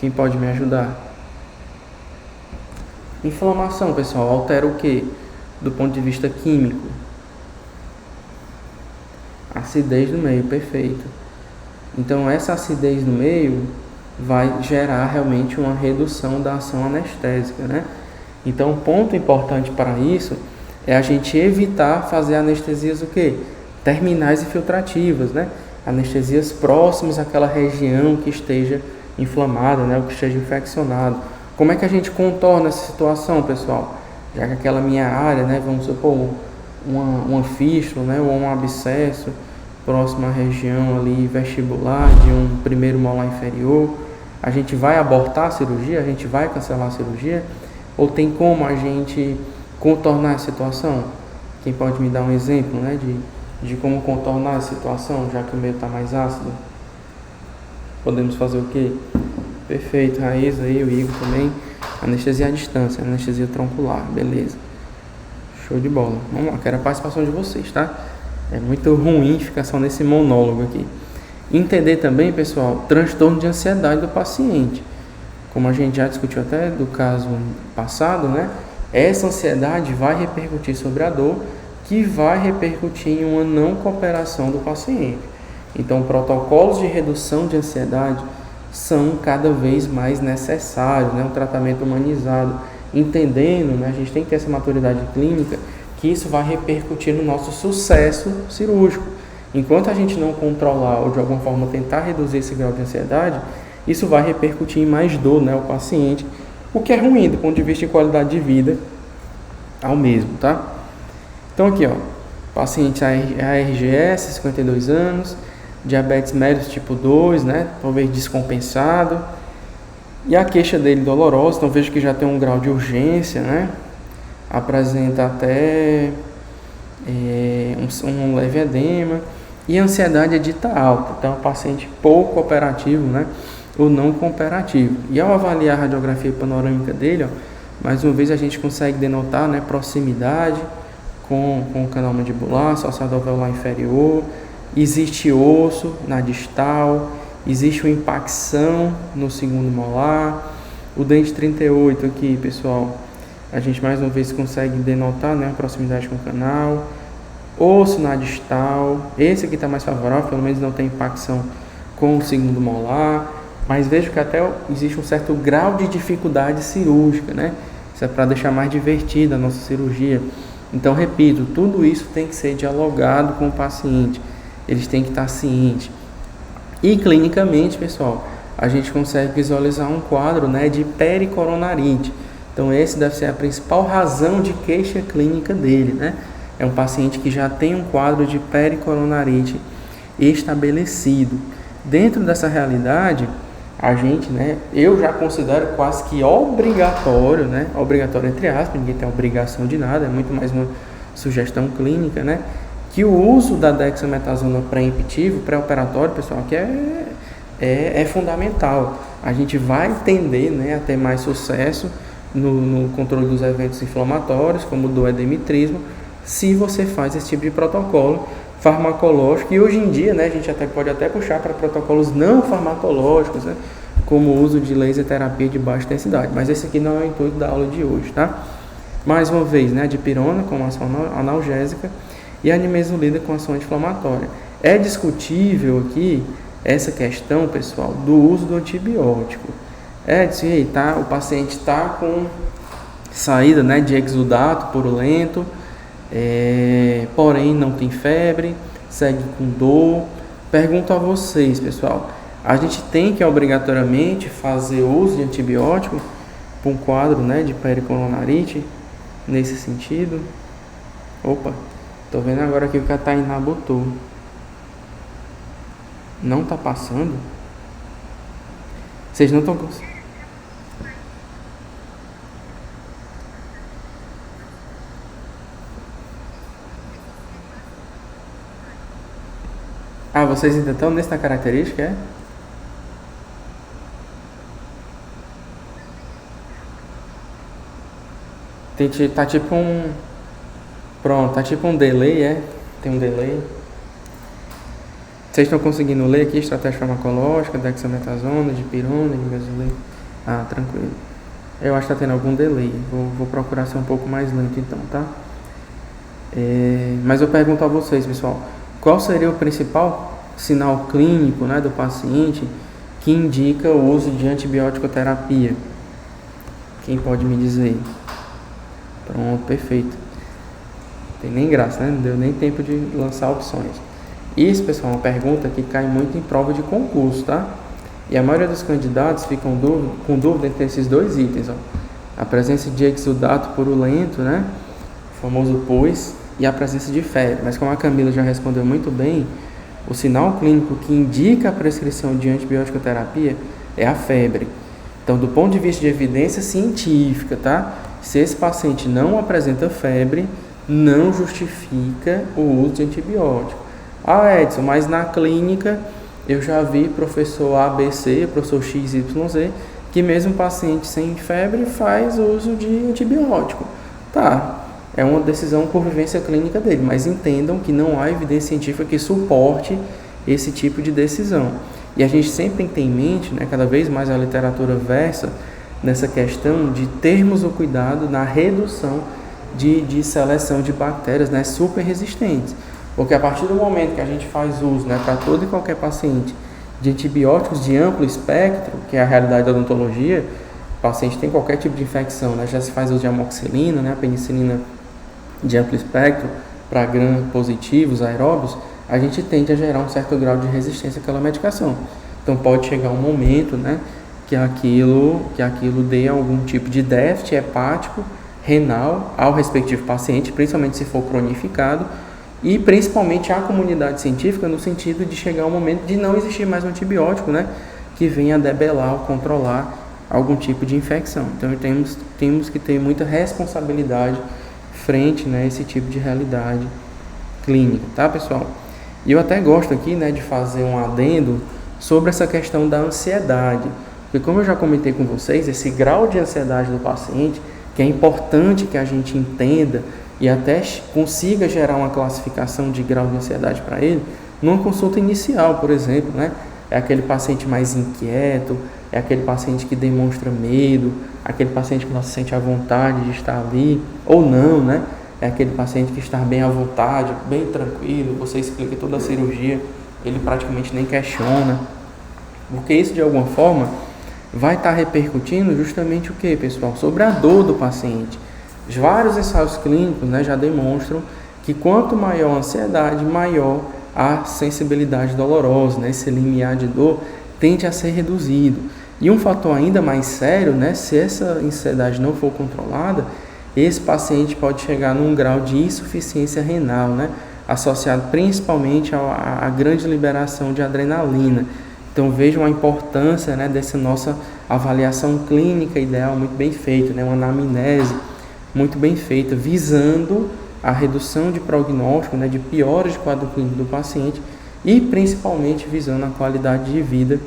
Speaker 1: Quem pode me ajudar? Inflamação, pessoal, altera o que? Do ponto de vista químico. Acidez no meio, perfeito. Então, essa acidez no meio vai gerar realmente uma redução da ação anestésica, né? Então, um ponto importante para isso é a gente evitar fazer anestesias o quê? Terminais e filtrativas, né? Anestesias próximas àquela região que esteja inflamada, né? Ou que esteja infeccionado. Como é que a gente contorna essa situação, pessoal? Já que aquela minha área, né? Vamos supor, uma fístula, né? Ou um abscesso próximo à região ali vestibular de um primeiro molar inferior, a gente vai abortar a cirurgia? A gente vai cancelar a cirurgia? Ou tem como a gente contornar a situação? Quem pode me dar um exemplo, né, de como contornar a situação, já que o meio está mais ácido? Podemos fazer o quê? Perfeito, Raíssa aí, o Igor também. Anestesia à distância, anestesia troncular, beleza. Show de bola. Vamos lá, quero a participação de vocês, tá? É muito ruim ficar só nesse monólogo aqui. Entender também, pessoal, transtorno de ansiedade do paciente. Como a gente já discutiu até do caso passado, né? Essa ansiedade vai repercutir sobre a dor, que vai repercutir em uma não cooperação do paciente. Então, protocolos de redução de ansiedade são cada vez mais necessários, né? Um tratamento humanizado, entendendo, né? A gente tem que ter essa maturidade clínica, que isso vai repercutir no nosso sucesso cirúrgico. Enquanto a gente não controlar ou de alguma forma tentar reduzir esse grau de ansiedade, isso vai repercutir em mais dor, né, ao paciente, o que é ruim do ponto de vista de qualidade de vida ao mesmo, tá? Então aqui, ó, paciente ARGS, 52 anos, diabetes mellitus tipo 2, né, talvez descompensado, e a queixa dele dolorosa, então vejo que já tem um grau de urgência, né, apresenta até um leve edema, e a ansiedade é dita alta, então é um paciente pouco operativo, né, ou não cooperativo. E ao avaliar a radiografia panorâmica dele, ó, mais uma vez a gente consegue denotar, né, proximidade com o canal mandibular, associado ao alveolar inferior, existe osso na distal, existe uma impacção no segundo molar, o dente 38 aqui, pessoal, a gente mais uma vez consegue denotar, né, a proximidade com o canal, osso na distal, esse aqui está mais favorável, pelo menos não tem impacção com o segundo molar, mas vejo que até existe um certo grau de dificuldade cirúrgica, né? Isso é para deixar mais divertida a nossa cirurgia. Então, repito, tudo isso tem que ser dialogado com o paciente, eles têm que estar cientes. E clinicamente, pessoal, a gente consegue visualizar um quadro, né, de pericoronarite. Então, esse deve ser a principal razão de queixa clínica dele, né? É um paciente que já tem um quadro de pericoronarite estabelecido. Dentro dessa realidade, a gente, né, eu já considero quase que obrigatório, né, obrigatório entre aspas, ninguém tem obrigação de nada, é muito mais uma sugestão clínica, né, que o uso da dexametasona pré-emptivo, pré-operatório, pessoal, que é fundamental. A gente vai tender, né, a ter mais sucesso no controle dos eventos inflamatórios, como do edemitrismo, se você faz esse tipo de protocolo farmacológico. E hoje em dia, né, a gente pode puxar para protocolos não farmacológicos, né, como o uso de laser terapia de baixa intensidade. Mas esse aqui não é o intuito da aula de hoje, tá? Mais uma vez, né, a dipirona como ação analgésica e a nimesulida com ação anti-inflamatória. É discutível aqui essa questão, pessoal, do uso do antibiótico. O paciente está com saída, né, de exudato purulento, porém não tem febre, segue com dor. Pergunto a vocês, pessoal, a gente tem que obrigatoriamente fazer uso de antibiótico para um quadro, né, de pericoronarite nesse sentido? Opa, tô vendo agora aqui que a Tainá botou. Não tá passando? Vocês não estão conseguindo? Ah, vocês ainda estão nessa característica, é? Tá tipo um... Pronto, tá tipo um delay, é? Tem um delay. Vocês estão conseguindo ler aqui estratégia farmacológica, dexametasona, dipirona, nimesulida? Ah, tranquilo. Eu acho que tá tendo algum delay. Vou procurar ser um pouco mais lento então, tá? Mas eu pergunto a vocês, pessoal, qual seria o principal sinal clínico, né, do paciente que indica o uso de antibiótico-terapia? Quem pode me dizer? Pronto, perfeito. Tem nem graça, né? Não deu nem tempo de lançar opções. Isso, pessoal, é uma pergunta que cai muito em prova de concurso, tá? E a maioria dos candidatos ficam com dúvida entre esses dois itens, ó. A presença de exudato purulento, né? O famoso pus, e a presença de febre. Mas como a Camila já respondeu muito bem, o sinal clínico que indica a prescrição de antibiótico-terapia é a febre. Então, do ponto de vista de evidência científica, tá? Se esse paciente não apresenta febre, não justifica o uso de antibiótico. Ah, Edson, mas na clínica eu já vi professor ABC, professor XYZ, que mesmo paciente sem febre faz uso de antibiótico. Tá, é uma decisão por vivência clínica dele, mas entendam que não há evidência científica que suporte esse tipo de decisão. E a gente sempre tem em mente, né, cada vez mais a literatura versa nessa questão de termos o cuidado na redução de seleção de bactérias, né, super resistentes. Porque a partir do momento que a gente faz uso, né, para todo e qualquer paciente, de antibióticos de amplo espectro, que é a realidade da odontologia, o paciente tem qualquer tipo de infecção, né, já se faz uso de amoxicilina, né, a penicilina de amplo espectro, para gram positivos, aeróbios, a gente tende a gerar um certo grau de resistência àquela medicação. Então pode chegar um momento, né, que aquilo dê algum tipo de déficit hepático, renal ao respectivo paciente, principalmente se for cronificado, e principalmente a comunidade científica no sentido de chegar um momento de não existir mais um antibiótico, né, que venha a debelar ou controlar algum tipo de infecção. Então temos que ter muita responsabilidade frente, né, a esse tipo de realidade clínica, tá, pessoal? E eu até gosto aqui, né, de fazer um adendo sobre essa questão da ansiedade, porque como eu já comentei com vocês, esse grau de ansiedade do paciente, que é importante que a gente entenda e até consiga gerar uma classificação de grau de ansiedade para ele, numa consulta inicial, por exemplo, né? É aquele paciente mais inquieto, é aquele paciente que demonstra medo, aquele paciente que não se sente à vontade de estar ali, ou não, né? É aquele paciente que está bem à vontade, bem tranquilo, você explica toda a cirurgia, ele praticamente nem questiona, porque isso de alguma forma vai estar repercutindo justamente o que, pessoal? Sobre a dor do paciente. Vários ensaios clínicos, né, já demonstram que quanto maior a ansiedade, maior a sensibilidade dolorosa, né, esse limiar de dor tende a ser reduzido. E um fator ainda mais sério, né, se essa ansiedade não for controlada, esse paciente pode chegar num grau de insuficiência renal, né, associado principalmente à grande liberação de adrenalina. Então vejam a importância, né, dessa nossa avaliação clínica ideal muito bem feita, né, uma anamnese muito bem feita, visando a redução de prognóstico, né, de piores de quadro clínico do paciente e principalmente visando a qualidade de vida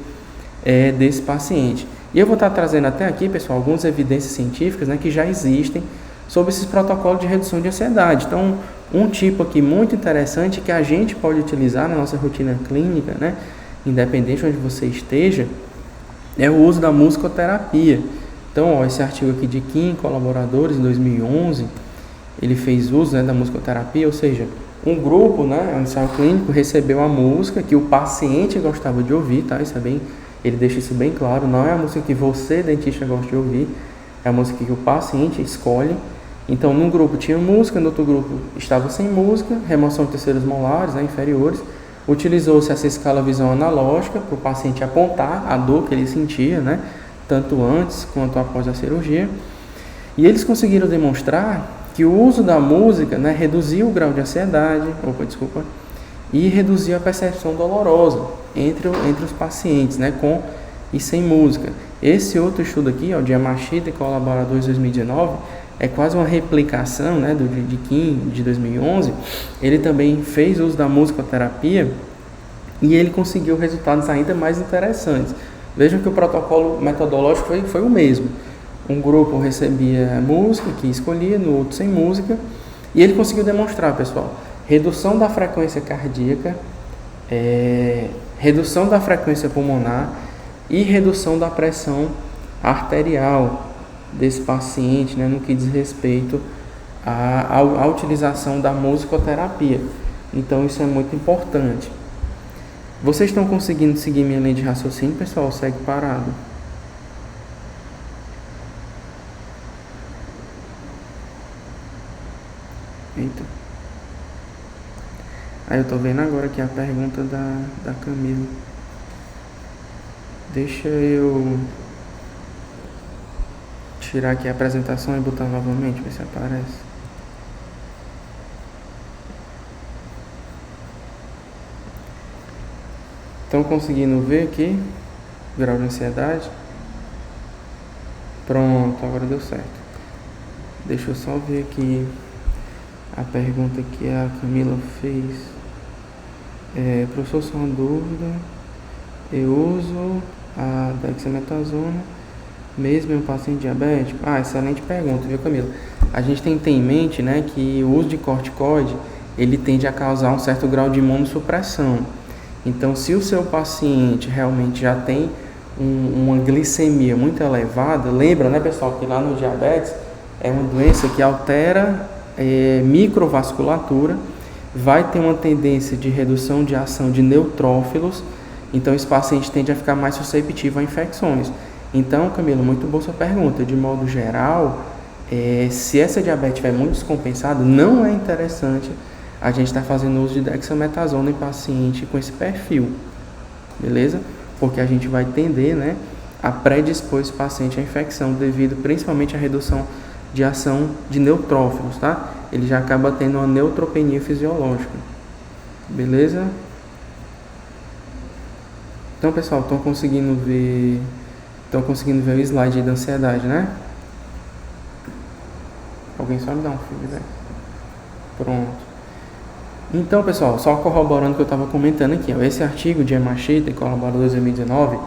Speaker 1: desse paciente. E eu vou estar trazendo até aqui, pessoal, algumas evidências científicas, né, que já existem sobre esses protocolos de redução de ansiedade. Então, um tipo aqui muito interessante que a gente pode utilizar na nossa rotina clínica, né, independente de onde você esteja, é o uso da musicoterapia. Então, ó, esse artigo aqui de Kim, colaboradores, em 2011, ele fez uso, né, da musicoterapia, ou seja, um grupo, né, um ensaio clínico, recebeu a música que o paciente gostava de ouvir, tá? Isso é bem, ele deixa isso bem claro, não é a música que você, dentista, gosta de ouvir, é a música que o paciente escolhe. Então, num grupo tinha música, no outro grupo estava sem música, remoção de terceiros molares, né, inferiores. Utilizou-se essa escala visão analógica para o paciente apontar a dor que ele sentia, né, tanto antes quanto após a cirurgia. E eles conseguiram demonstrar que o uso da música, né, reduzia o grau de ansiedade, e reduzia a percepção dolorosa entre os pacientes, né, com e sem música. Esse outro estudo aqui, ó, de Yamashita e colaboradores 2019, é quase uma replicação, né, de Kim, de 2011. Ele também fez uso da musicoterapia e ele conseguiu resultados ainda mais interessantes. Vejam que o protocolo metodológico foi o mesmo. Um grupo recebia música, que escolhia, no outro sem música, e ele conseguiu demonstrar, pessoal, redução da frequência cardíaca, redução da frequência pulmonar e redução da pressão arterial desse paciente, né, no que diz respeito à utilização da musicoterapia. Então isso é muito importante. Vocês estão conseguindo seguir minha linha de raciocínio, pessoal? Segue parado. Eita. Aí eu tô vendo agora aqui a pergunta da Camila. Deixa eu tirar aqui a apresentação e botar novamente, ver se aparece. Estão conseguindo ver aqui? Grau de ansiedade? Pronto, agora deu certo. Deixa eu só ver aqui a pergunta que a Camila fez. Professor, só uma dúvida. Eu uso a dexametasona mesmo em um paciente diabético? Excelente pergunta, viu, Camila? A gente tem que ter em mente, né, que o uso de corticoide, ele tende a causar um certo grau de imunossupressão. Então, se o seu paciente realmente já tem uma glicemia muito elevada, lembra, né, pessoal, que lá no diabetes é uma doença que altera microvasculatura, vai ter uma tendência de redução de ação de neutrófilos, então esse paciente tende a ficar mais susceptível a infecções. Então, Camila, muito boa sua pergunta. De modo geral, se essa diabetes estiver muito descompensada, não é interessante a gente estar fazendo uso de dexametasona em paciente com esse perfil, beleza? Porque a gente vai tender, né, a predispor esse paciente à infecção devido principalmente à redução de ação de neutrófilos, tá? Ele já acaba tendo uma neutropenia fisiológica, beleza? Então, pessoal, estão conseguindo ver o slide aí da ansiedade, né? Alguém só me dá um feedback. Pronto. Então, pessoal, só corroborando o que eu estava comentando aqui, ó, esse artigo de Yamashita e colaboradores 2019,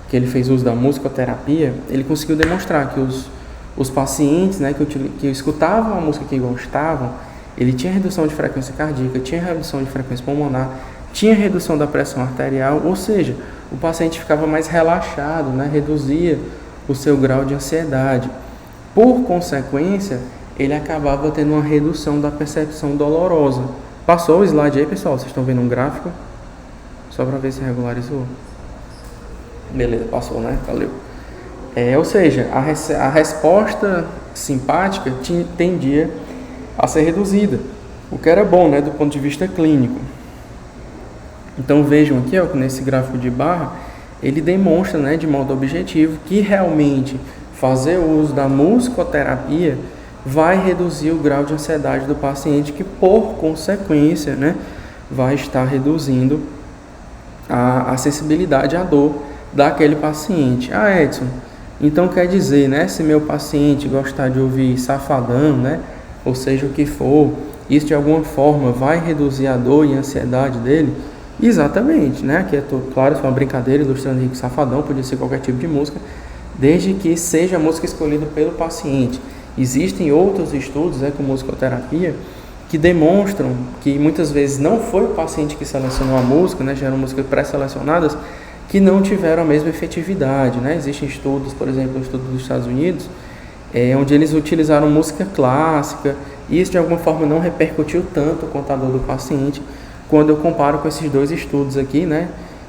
Speaker 1: que ele fez uso da musicoterapia, ele conseguiu demonstrar que os pacientes, né, que escutavam a música que gostavam, ele tinha redução de frequência cardíaca, tinha redução de frequência pulmonar, tinha redução da pressão arterial, ou seja, o paciente ficava mais relaxado, né, reduzia o seu grau de ansiedade. Por consequência, ele acabava tendo uma redução da percepção dolorosa. Passou o slide aí, pessoal? Vocês estão vendo um gráfico? Só para ver se regularizou. Beleza, passou, né? Valeu. Ou seja, a resposta simpática tendia a ser reduzida, o que era bom, né, do ponto de vista clínico. Então vejam aqui, ó, nesse gráfico de barra, ele demonstra, né, de modo objetivo que realmente fazer o uso da musicoterapia vai reduzir o grau de ansiedade do paciente, que por consequência, né, vai estar reduzindo a sensibilidade à dor daquele paciente. Ah, Edson, então quer dizer, né, se meu paciente gostar de ouvir Safadão, né, ou seja o que for, isso de alguma forma vai reduzir a dor e a ansiedade dele? Exatamente, né, aqui é claro, isso é uma brincadeira ilustrando Rico Safadão, podia ser qualquer tipo de música, desde que seja a música escolhida pelo paciente. Existem outros estudos, com musicoterapia, que demonstram que muitas vezes não foi o paciente que selecionou a música, né, já eram músicas pré-selecionadas, que não tiveram a mesma efetividade, né? Existem estudos, por exemplo, o estudo dos Estados Unidos, onde eles utilizaram música clássica, e isso de alguma forma não repercutiu tanto quanto a dor do paciente, quando eu comparo com esses dois estudos aqui, né,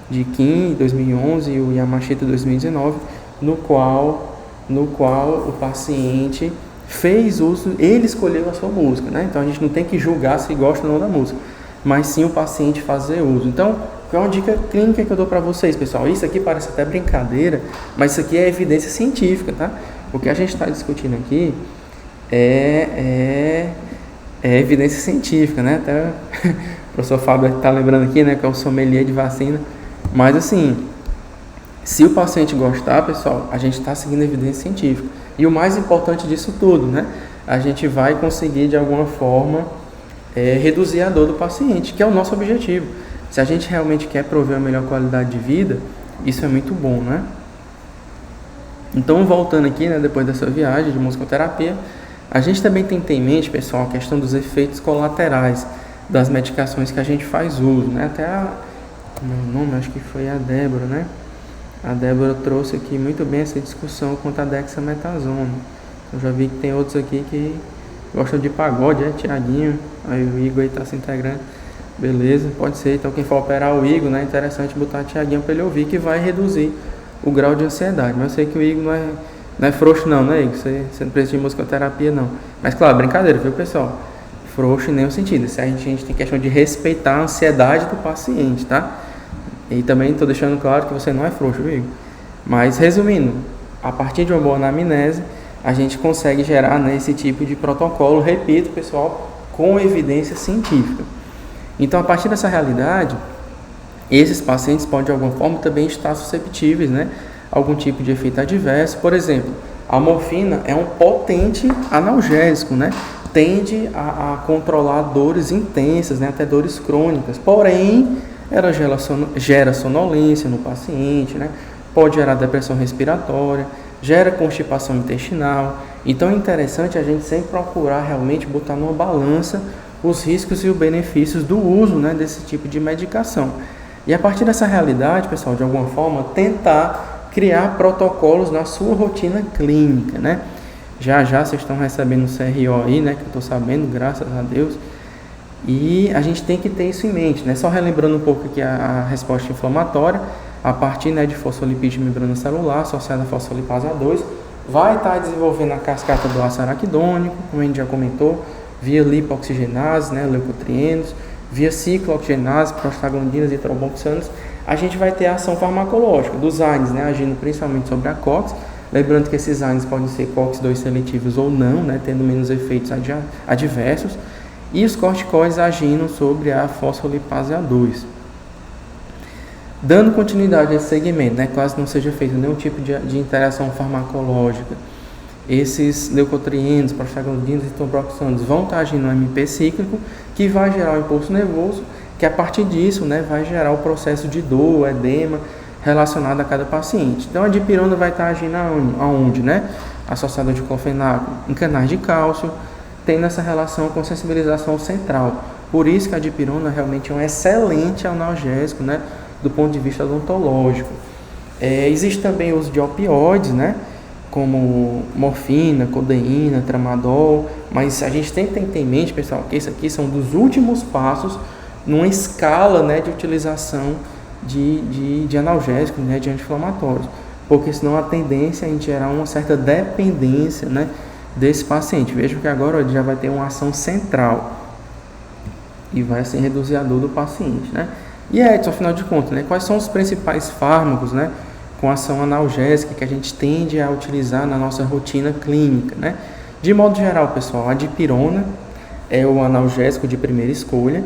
Speaker 1: de Kim 2011 e o Yamashita 2019, no qual o paciente fez uso, ele escolheu a sua música, né? Então a gente não tem que julgar se gosta ou não da música, mas sim o paciente fazer uso. Então, qual é uma dica clínica que eu dou para vocês, pessoal? Isso aqui parece até brincadeira, mas isso aqui é evidência científica, tá? O que a gente está discutindo aqui é evidência científica, né? Até o professor Fábio está lembrando aqui, né, que é o sommelier de vacina. Mas assim, se o paciente gostar, pessoal, a gente está seguindo evidência científica. E o mais importante disso tudo, né? A gente vai conseguir, de alguma forma, reduzir a dor do paciente, que é o nosso objetivo. Se a gente realmente quer prover a melhor qualidade de vida, isso é muito bom, né? Então, voltando aqui, né, depois dessa viagem de musicoterapia, a gente também tem que ter em mente, pessoal, a questão dos efeitos colaterais das medicações que a gente faz uso, né? Até meu nome, acho que foi a Débora, né? A Débora trouxe aqui muito bem essa discussão quanto a dexametasona. Eu já vi que tem outros aqui que gostam de pagode, Tiaguinho, aí o Igor aí tá se integrando. Beleza, pode ser. Então quem for operar o Igor, né, é interessante botar Tiaguinho para ele ouvir, que vai reduzir o grau de ansiedade. Mas eu sei que o Igor não é frouxo não, né, Igor? Você não precisa de musicoterapia não. Mas claro, brincadeira, viu, pessoal? Frouxo em nenhum sentido. A gente tem questão de respeitar a ansiedade do paciente, tá? E também estou deixando claro que você não é frouxo, viu, Igor? Mas resumindo, a partir de uma boa anamnese, a gente consegue gerar, né, esse tipo de protocolo, repito, pessoal, com evidência científica. Então, a partir dessa realidade, esses pacientes podem, de alguma forma, também estar susceptíveis, né, a algum tipo de efeito adverso. Por exemplo, a morfina é um potente analgésico, né? Tende a controlar dores intensas, né, até dores crônicas. Porém, ela gera sonolência no paciente, né? Pode gerar depressão respiratória, gera constipação intestinal. Então é interessante a gente sempre procurar realmente botar numa balança os riscos e os benefícios do uso, né, desse tipo de medicação. E a partir dessa realidade, pessoal, de alguma forma, tentar criar protocolos na sua rotina clínica, né? Já vocês estão recebendo o CRO aí, né, que eu estou sabendo, graças a Deus. E a gente tem que ter isso em mente, né? Só relembrando um pouco aqui a resposta inflamatória, a partir, né, de fosfolipídio de membrana celular associada à fosfolipase A2, vai estar desenvolvendo a cascata do ácido araquidônico, como a gente já comentou, via lipoxigenase, né, leucotrienos, via ciclooxigenase, prostaglandinas e tromboxanos. A gente vai ter a ação farmacológica dos AINES, né, agindo principalmente sobre a COX, lembrando que esses AINES podem ser COX-2 seletivos ou não, né, tendo menos efeitos adversos, e os corticoides agindo sobre a fosfolipase A2. Dando continuidade a esse segmento, né, caso não seja feito nenhum tipo de interação farmacológica, esses leucotrienos, prostaglandinos e tromboxanos vão estar agindo no MP cíclico, que vai gerar o impulso nervoso, que a partir disso, né, vai gerar o processo de dor, edema, relacionado a cada paciente. Então a dipirona vai estar agindo aonde, né? Associada ao diclofenaco em canais de cálcio, tendo essa relação com sensibilização central. Por isso que a dipirona realmente é um excelente analgésico, né, do ponto de vista odontológico. Existe também o uso de opioides, né, como morfina, codeína, tramadol, mas a gente tem que ter em mente, pessoal, que isso aqui são dos últimos passos numa escala, né, de utilização de analgésicos, né, de anti-inflamatórios, porque senão a tendência é a gente gerar uma certa dependência, né, desse paciente. Veja que agora ele já vai ter uma ação central e vai assim reduzir a dor do paciente, né? E Edson, afinal de contas, né, quais são os principais fármacos, né, com ação analgésica que a gente tende a utilizar na nossa rotina clínica, né? De modo geral, pessoal, a dipirona é o analgésico de primeira escolha.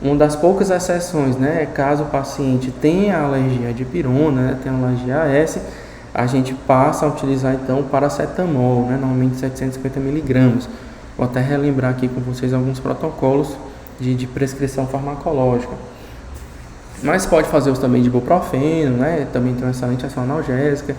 Speaker 1: Uma das poucas exceções, né, é caso o paciente tenha alergia à dipirona, né, tenha alergia a AS, a gente passa a utilizar então o paracetamol, né, normalmente 750 miligramas. Vou até relembrar aqui com vocês alguns protocolos de prescrição farmacológica. Mas pode fazer uso também de ibuprofeno, né, também tem uma excelente ação analgésica.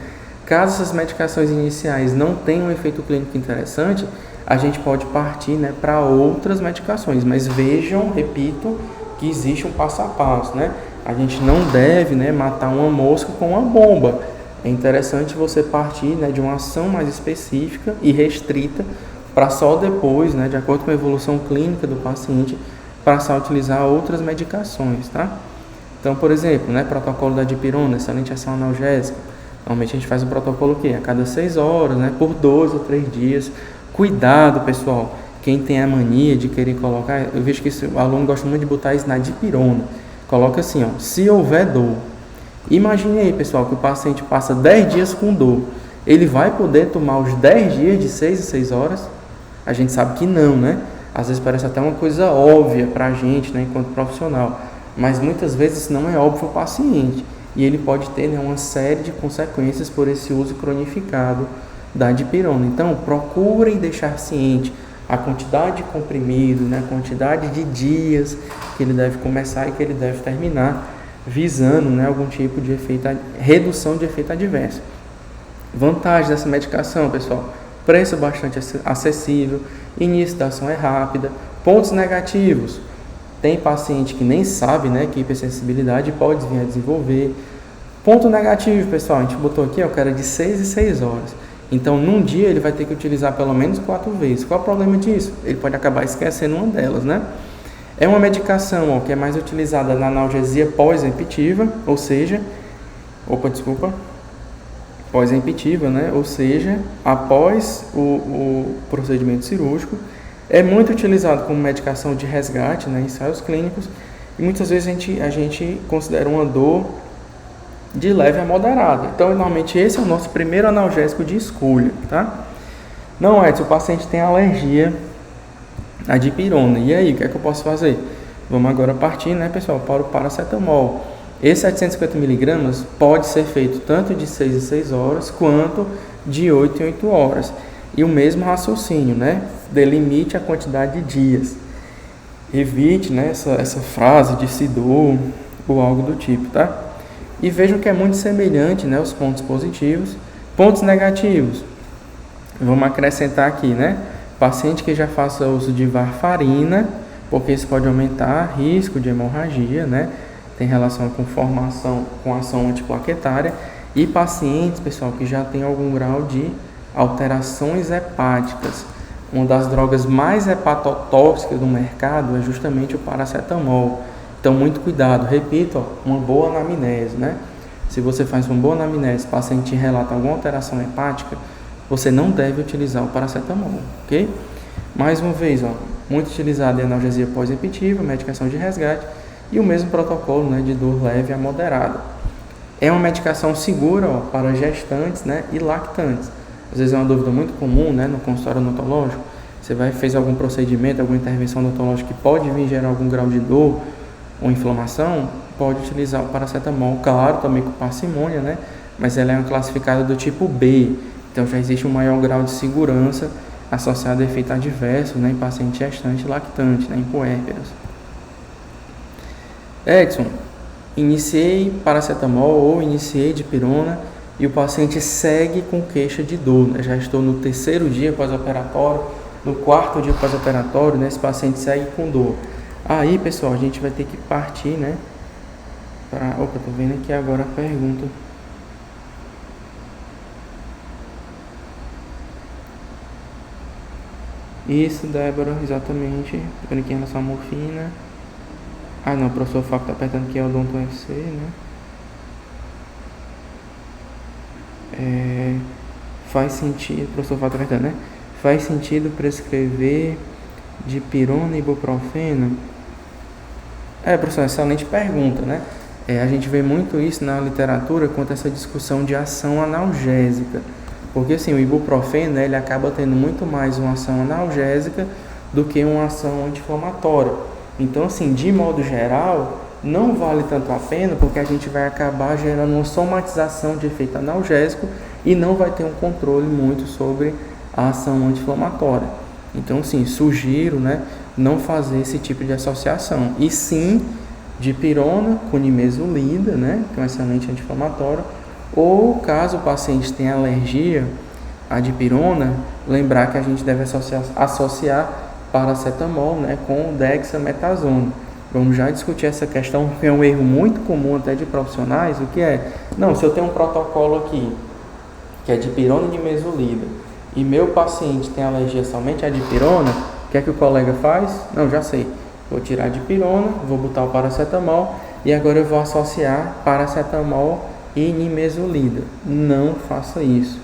Speaker 1: Caso essas medicações iniciais não tenham um efeito clínico interessante, a gente pode partir, né, para outras medicações. Mas vejam, repito, que existe um passo a passo, né? A gente não deve, né, matar uma mosca com uma bomba. É interessante você partir, né, de uma ação mais específica e restrita para só depois, né, de acordo com a evolução clínica do paciente, passar a utilizar outras medicações, tá? Então, por exemplo, né, protocolo da dipirona, excelente ação analgésica. Normalmente a gente faz um protocolo o quê? A cada 6 horas, né, por 2 ou 3 dias. Cuidado, pessoal. Quem tem a mania de querer colocar, eu vejo que o aluno gosta muito de botar isso na dipirona. Coloca assim, ó, se houver dor. Imagine aí, pessoal, que o paciente passa 10 dias com dor. Ele vai poder tomar os 10 dias de 6 em 6 horas? A gente sabe que não, né? Às vezes parece até uma coisa óbvia pra gente, né, enquanto profissional. Mas muitas vezes isso não é óbvio para o paciente. E ele pode ter, né, uma série de consequências por esse uso cronificado da dipirona. Então, procurem deixar ciente a quantidade de comprimido, né, a quantidade de dias que ele deve começar e que ele deve terminar, visando, né, algum tipo de redução de efeito adverso. Vantagem dessa medicação, pessoal: preço bastante acessível, início da ação é rápida. Pontos negativos: tem paciente que nem sabe, né, que hipersensibilidade pode vir a desenvolver. Ponto negativo, pessoal, a gente botou aqui, ó, que era de 6 em 6 horas. Então, num dia ele vai ter que utilizar pelo menos 4 vezes. Qual é o problema disso? Ele pode acabar esquecendo uma delas, né? É uma medicação, ó, que é mais utilizada na analgesia pós-emptiva, ou seja, pós-emptiva, né? Ou seja, após o procedimento cirúrgico. É muito utilizado como medicação de resgate, né, em ensaios clínicos, e muitas vezes a gente considera uma dor de leve a moderada. Então, normalmente esse é o nosso primeiro analgésico de escolha, tá? Não, Edson, o paciente tem alergia à dipirona. E aí, o que é que eu posso fazer? Vamos agora partir, né, pessoal, para o paracetamol. Esse 750 mg pode ser feito tanto de 6 em 6 horas quanto de 8 em 8 horas. E o mesmo raciocínio, né? Delimite a quantidade de dias. Evite, né, essa frase de se dor ou algo do tipo, tá? E vejam que é muito semelhante, né, os pontos positivos. Pontos negativos: vamos acrescentar aqui, né? Paciente que já faça uso de varfarina, porque isso pode aumentar risco de hemorragia, né? Tem relação com ação antiplaquetária. E pacientes, pessoal, que já tem algum grau de alterações hepáticas. Uma das drogas mais hepatotóxicas do mercado é justamente o paracetamol. Então, muito cuidado. Repito, ó, uma boa anamnese, né? Se você faz uma boa anamnese, o paciente relata alguma alteração hepática, você não deve utilizar o paracetamol, ok? Mais uma vez, ó, muito utilizado em analgesia pós-emptiva, medicação de resgate e o mesmo protocolo, né, de dor leve a moderada. É uma medicação segura, ó, para gestantes, né, e lactantes. Às vezes é uma dúvida muito comum, né, no consultório odontológico. Você fez algum procedimento, alguma intervenção odontológica que pode vir gerar algum grau de dor ou inflamação, pode utilizar o paracetamol, claro, também com parcimônia, né, mas ela é uma classificada do tipo B, então já existe um maior grau de segurança associado a efeito adverso, né, em paciente gestante e lactante, né, em puérperas. Edson, iniciei paracetamol ou iniciei dipirona e o paciente segue com queixa de dor, né? Já estou no 3º dia pós-operatório, no 4º dia pós-operatório, né? Esse paciente segue com dor. Aí, pessoal, a gente vai ter que partir, né? Tô vendo aqui agora a pergunta. Isso, Débora, exatamente. Tô aqui em relação à morfina. Ah, não, o professor Fábio tá apertando aqui, é o Odonto UFC, né? Faz sentido, o professor Fábio tá apertando, né? Faz sentido prescrever dipirona e ibuprofeno? Professor, excelente pergunta, né? A gente vê muito isso na literatura quanto a essa discussão de ação analgésica. Porque assim, o ibuprofeno, né, ele acaba tendo muito mais uma ação analgésica do que uma ação anti-inflamatória. Então, assim, de modo geral, não vale tanto a pena, porque a gente vai acabar gerando uma somatização de efeito analgésico e não vai ter um controle muito sobre a ação anti-inflamatória. Então, sim, sugiro, né, não fazer esse tipo de associação. E sim, dipirona com nimesulida, né, que é um excelente anti-inflamatório, ou caso o paciente tenha alergia à dipirona, lembrar que a gente deve associar paracetamol, né, com dexametasona. Vamos já discutir essa questão, que é um erro muito comum até de profissionais, o que é? Não, se eu tenho um protocolo aqui, que é dipirona e nimesulida, e meu paciente tem alergia somente à dipirona, o que é que o colega faz? Não, já sei. Vou tirar a dipirona, vou botar o paracetamol e agora eu vou associar paracetamol e nimesulida. Não faça isso.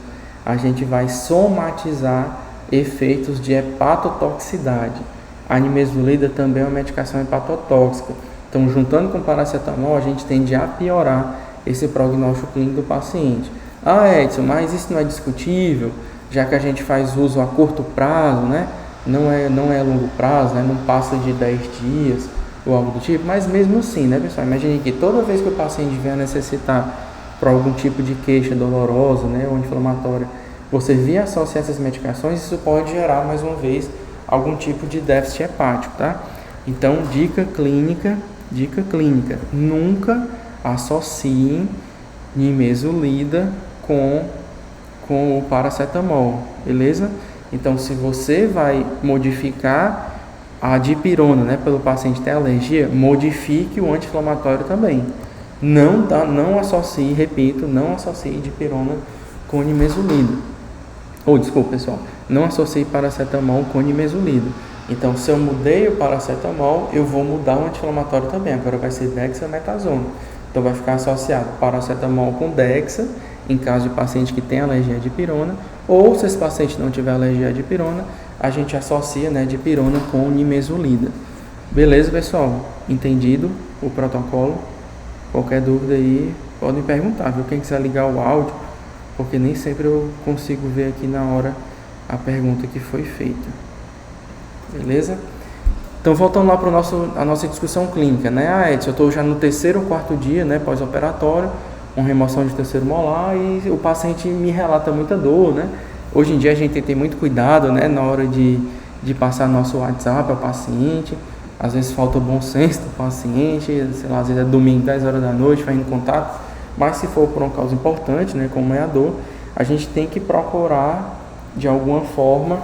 Speaker 1: A gente vai somatizar efeitos de hepatotoxicidade. A nimesulida também é uma medicação hepatotóxica. Então, juntando com o paracetamol, a gente tende a piorar esse prognóstico clínico do paciente. Ah, Edson, mas isso não é discutível, já que a gente faz uso a curto prazo, né? Não é longo prazo, né? Não passa de 10 dias ou algo do tipo, mas mesmo assim, né, pessoal? Imagine que toda vez que o paciente vier necessitar por algum tipo de queixa dolorosa, né, ou inflamatória, você vir associar essas medicações, isso pode gerar, mais uma vez, algum tipo de déficit hepático, tá? Então, dica clínica, nunca associem nimesulida com o paracetamol, beleza? Então, se você vai modificar a dipirona, né, pelo paciente ter alergia, modifique o anti-inflamatório também. Não associe, repito, não associe dipirona com nimesulida. Desculpa, pessoal, não associe paracetamol com nimesulida. Então, se eu mudei o paracetamol, eu vou mudar o anti-inflamatório também. Agora vai ser dexametasona. Então, vai ficar associado paracetamol com dexa, em caso de paciente que tem alergia à dipirona, ou se esse paciente não tiver alergia à dipirona, a gente associa, né, dipirona com nimesulida. Beleza, pessoal? Entendido o protocolo? Qualquer dúvida aí, podem perguntar, viu? Quem quiser ligar o áudio, porque nem sempre eu consigo ver aqui na hora a pergunta que foi feita. Beleza? Então, voltando lá para a nossa discussão clínica, né? Edson, eu estou já no 3º ou 4º dia, né, pós-operatório, com remoção de terceiro molar, e o paciente me relata muita dor, né? Hoje em dia a gente tem muito cuidado, né, na hora de passar nosso WhatsApp ao paciente. Às vezes falta o bom senso do paciente, sei lá, às vezes é domingo, 10 horas da noite, fazendo contato. Mas se for por uma causa importante, né, como é a dor, a gente tem que procurar, de alguma forma,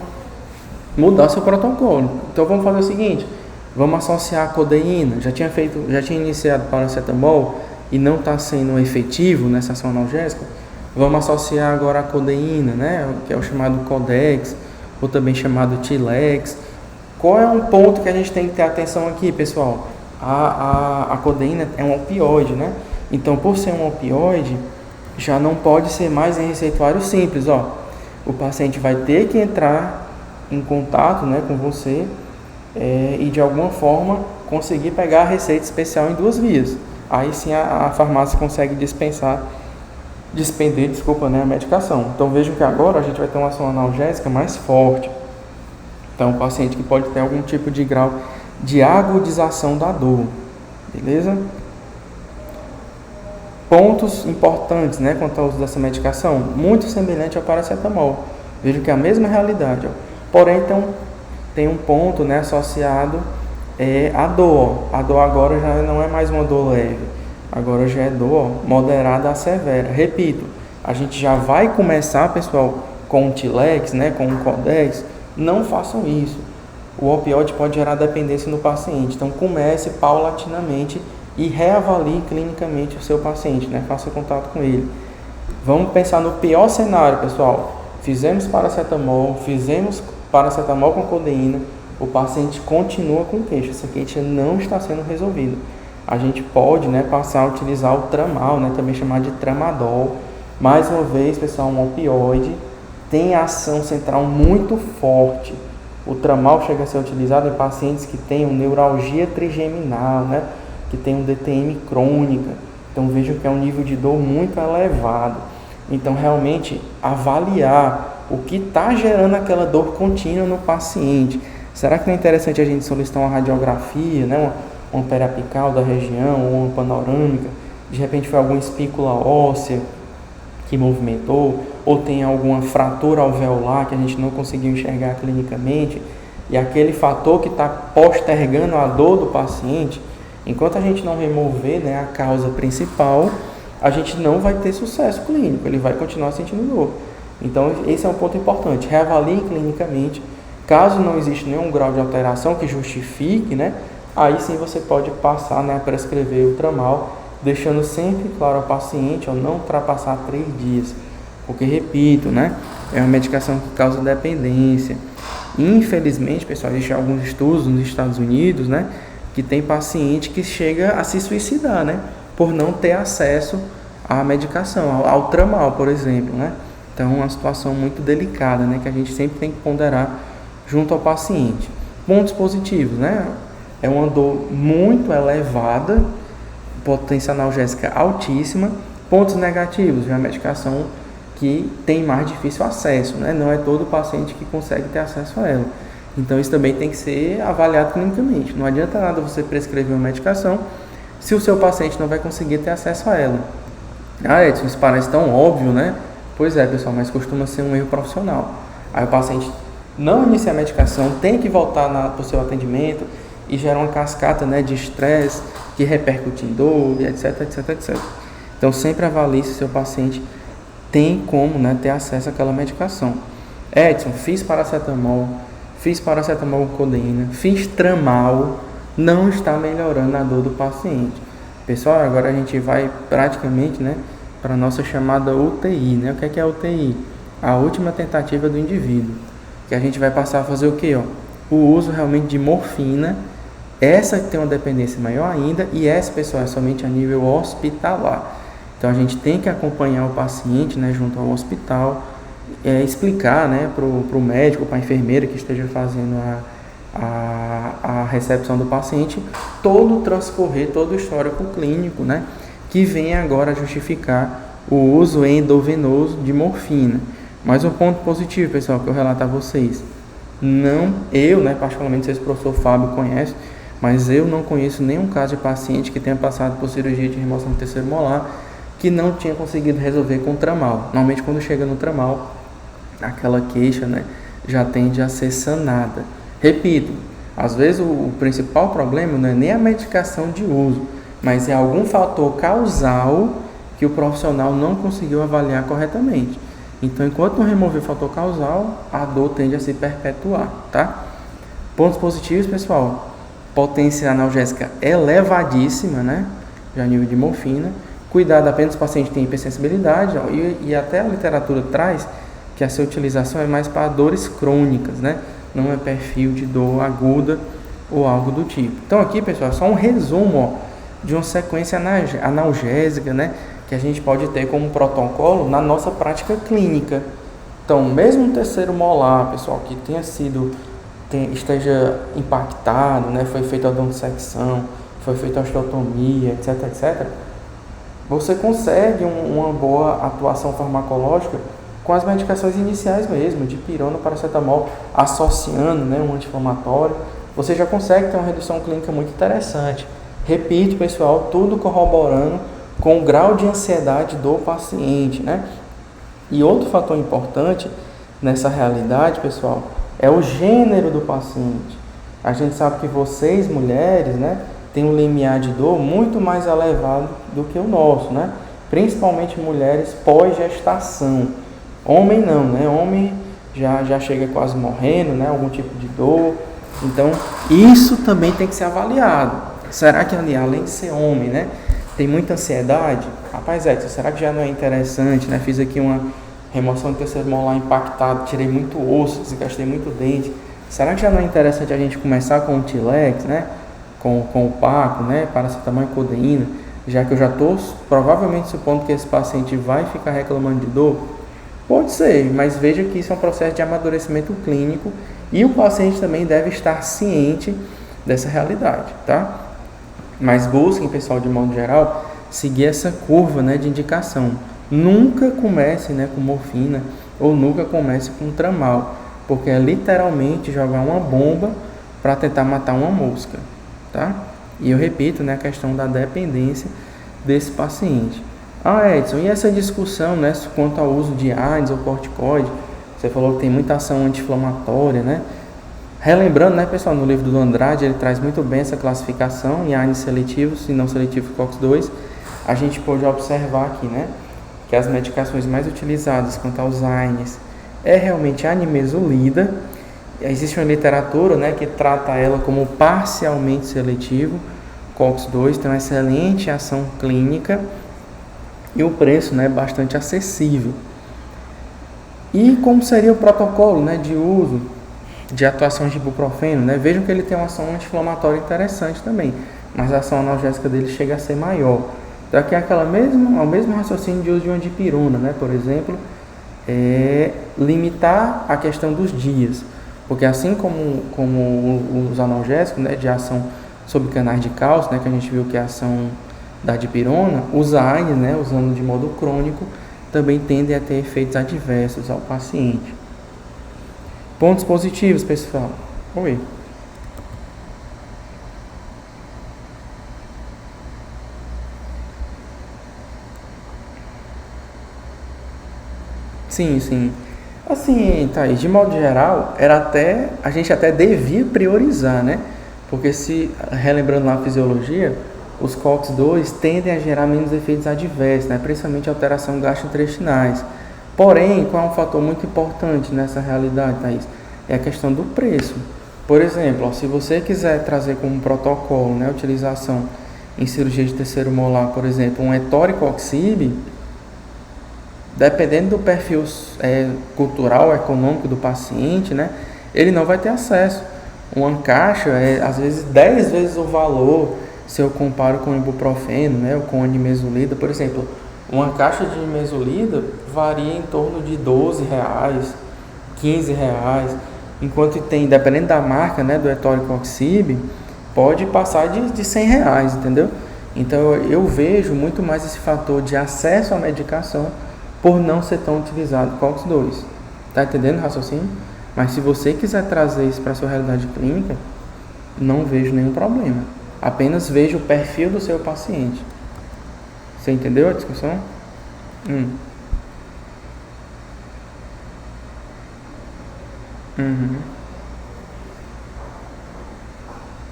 Speaker 1: mudar seu protocolo. Então vamos fazer o seguinte, vamos associar a codeína. Já tinha iniciado paracetamol e não está sendo efetivo nessa ação analgésica. Vamos associar agora a codeína, né, que é o chamado Codex, ou também chamado Tilex. Qual é um ponto que a gente tem que ter atenção aqui, pessoal? A codeína é um opioide, né? Então, por ser um opioide, já não pode ser mais em receituário simples, O paciente vai ter que entrar em contato, né, com você e de alguma forma conseguir pegar a receita especial em 2 vias. Aí sim a farmácia consegue despender, né, a medicação. Então vejam que agora a gente vai ter uma ação analgésica mais forte. Então, o paciente que pode ter algum tipo de grau de agudização da dor, beleza? Pontos importantes, né, quanto ao uso dessa medicação, muito semelhante ao paracetamol. Vejam que é a mesma realidade, Porém, então, tem um ponto, né, associado à dor. A dor agora já não é mais uma dor leve, agora já é dor moderada a severa. Repito, a gente já vai começar, pessoal, com o Tilex, né, com o Codex. Não façam isso. O opioide pode gerar dependência no paciente. Então, comece paulatinamente e reavalie clinicamente o seu paciente, né? Faça contato com ele. Vamos pensar no pior cenário, pessoal. Fizemos paracetamol com codeína, o paciente continua com queixa. Essa queixa não está sendo resolvida. A gente pode, né, passar a utilizar o tramal, né, também chamado de tramadol. Mais uma vez, pessoal, um opioide tem ação central muito forte. O tramal chega a ser utilizado em pacientes que tenham neuralgia trigeminal, né? Que tem um DTM crônica. Então vejam que é um nível de dor muito elevado. Então realmente avaliar o que está gerando aquela dor contínua no paciente. Será que não é interessante a gente solicitar uma radiografia, né, uma periapical da região, ou uma panorâmica? De repente foi alguma espícula óssea que movimentou, ou tem alguma fratura alveolar que a gente não conseguiu enxergar clinicamente, e aquele fator que está postergando a dor do paciente, enquanto a gente não remover, né, a causa principal, a gente não vai ter sucesso clínico, ele vai continuar sentindo dor. Então, esse é um ponto importante. Reavalie clinicamente. Caso não exista nenhum grau de alteração que justifique, né, aí sim você pode passar, né, a prescrever o tramal, deixando sempre claro ao paciente, não ultrapassar 3 dias. Porque, repito, né, é uma medicação que causa dependência. Infelizmente, pessoal, existem alguns estudos nos Estados Unidos, né, que tem paciente que chega a se suicidar, né, por não ter acesso à medicação, ao tramal, por exemplo, né. Então, é uma situação muito delicada, né, que a gente sempre tem que ponderar junto ao paciente. Pontos positivos, né, é uma dor muito elevada, potência analgésica altíssima. Pontos negativos, é uma medicação que tem mais difícil acesso, né? Não é todo paciente que consegue ter acesso a ela. Então isso também tem que ser avaliado clinicamente. Não adianta nada você prescrever uma medicação se o seu paciente não vai conseguir ter acesso a ela. Ah, Edson, isso parece tão óbvio, né? Pois é, pessoal, mas costuma ser um erro profissional. Aí o paciente não inicia a medicação, tem que voltar para o seu atendimento e gera uma cascata, né, de estresse que repercute em dor, etc, etc, etc. Então sempre avalie se o seu paciente tem como, né, ter acesso àquela medicação. Edson, fiz paracetamol com codeína, fiz tramal, não está melhorando a dor do paciente. Pessoal, agora a gente vai praticamente, né, para a nossa chamada UTI, né? O que é a UTI? A última tentativa do indivíduo, que a gente vai passar a fazer o quê? O uso realmente de morfina. Essa tem uma dependência maior ainda, e essa, pessoal, é somente a nível hospitalar. Então a gente tem que acompanhar o paciente, né, junto ao hospital, explicar, né, para o médico, para a enfermeira que esteja fazendo a recepção do paciente, todo o transcorrer, todo o histórico clínico, né, que vem agora a justificar o uso endovenoso de morfina. Mas um ponto positivo, pessoal, que eu relato a vocês, eu, né, particularmente, não sei se o professor Fábio conhece, mas eu não conheço nenhum caso de paciente que tenha passado por cirurgia de remoção do terceiro molar que não tinha conseguido resolver com tramal. Normalmente, quando chega no tramal, aquela queixa, né, já tende a ser sanada. Repito, às vezes o principal problema não é nem a medicação de uso, mas é algum fator causal que o profissional não conseguiu avaliar corretamente. Então, enquanto não remover o fator causal, a dor tende a se perpetuar, tá? Pontos positivos, pessoal: potência analgésica elevadíssima, né? Já nível de morfina. Cuidado apenas se o paciente tem hipersensibilidade, e até a literatura traz que essa utilização é mais para dores crônicas, né? Não é perfil de dor aguda ou algo do tipo. Então aqui, pessoal, só um resumo, de uma sequência analgésica, né, que a gente pode ter como protocolo na nossa prática clínica. Então, mesmo um terceiro molar, pessoal, que esteja impactado, né, foi feita a odontodissecção, foi feita a osteotomia, etc, etc, você consegue uma boa atuação farmacológica com as medicações iniciais mesmo, de pirona, paracetamol, associando, né, um anti-inflamatório. Você já consegue ter uma redução clínica muito interessante. Repito, pessoal, tudo corroborando com o grau de ansiedade do paciente, né? E outro fator importante nessa realidade, pessoal, é o gênero do paciente. A gente sabe que vocês, mulheres, né, têm um limiar de dor muito mais elevado do que o nosso, né? Principalmente mulheres pós-gestação. Homem não, né? Homem já chega quase morrendo, né? Algum tipo de dor. Então, isso também tem que ser avaliado. Será que ali, além de ser homem, né, tem muita ansiedade? Rapaz, Edson, será que já não é interessante, né? Fiz aqui uma remoção de terceiro molar impactado, tirei muito osso, desgastei muito dente. Será que já não é interessante a gente começar com o Tilex, né? Com o Paco, né? Paracetamol e codeína, já que eu já estou provavelmente supondo que esse paciente vai ficar reclamando de dor? Pode ser, mas veja que isso é um processo de amadurecimento clínico e o paciente também deve estar ciente dessa realidade, tá? Mas busquem, pessoal, de modo geral, seguir essa curva, né, de indicação. Nunca comece, né, com morfina ou nunca comece com tramal, porque é literalmente jogar uma bomba para tentar matar uma mosca, tá? E eu repito, né, a questão da dependência desse paciente. Edson, e essa discussão, né, quanto ao uso de AINES ou corticoide? Você falou que tem muita ação anti-inflamatória, né? Relembrando, né, pessoal, no livro do Andrade, ele traz muito bem essa classificação em AINES seletivos e não seletivos COX-2. A gente pode observar aqui, né, que as medicações mais utilizadas quanto aos AINES é realmente a nimesulida. Existe uma literatura, né, que trata ela como parcialmente seletivo. COX-2 tem uma excelente ação clínica e o preço, né, bastante acessível. E como seria o protocolo, né, de uso de atuação de ibuprofeno, né? Vejam que ele tem uma ação anti-inflamatória interessante também, mas a ação analgésica dele chega a ser maior. Então aqui é o mesmo raciocínio de uso de uma dipirona, né? Por exemplo, limitar a questão dos dias, porque assim como os analgésicos, né, de ação sobre canais de cálcio, né, que a gente viu que é a ação da dipirona, os AINES, né, usando de modo crônico, também tendem a ter efeitos adversos ao paciente. Pontos positivos, pessoal. Oi. Sim. Assim, Thaís, de modo geral, a gente até devia priorizar, né? Porque relembrando lá a fisiologia, os COX-2 tendem a gerar menos efeitos adversos, né? Principalmente alteração gastrointestinais. Porém, qual é um fator muito importante nessa realidade, Thaís? É a questão do preço. Por exemplo, se você quiser trazer como protocolo, né, a utilização em cirurgia de terceiro molar, por exemplo, um etoricoxib, dependendo do perfil cultural, econômico do paciente, né, ele não vai ter acesso. Uma caixa é, às vezes, 10 vezes o valor, se eu comparo com o ibuprofeno, né, ou com a nimesulida, por exemplo. Uma caixa de nimesulida varia em torno de R$12, R$15, enquanto tem, dependendo da marca, né, do etoricoxib, pode passar de R$100, entendeu? Então eu vejo muito mais esse fator de acesso à medicação por não ser tão utilizado COX-2. Tá entendendo o raciocínio? Mas se você quiser trazer isso para a sua realidade clínica, não vejo nenhum problema. Apenas vejo o perfil do seu paciente. Você entendeu a discussão?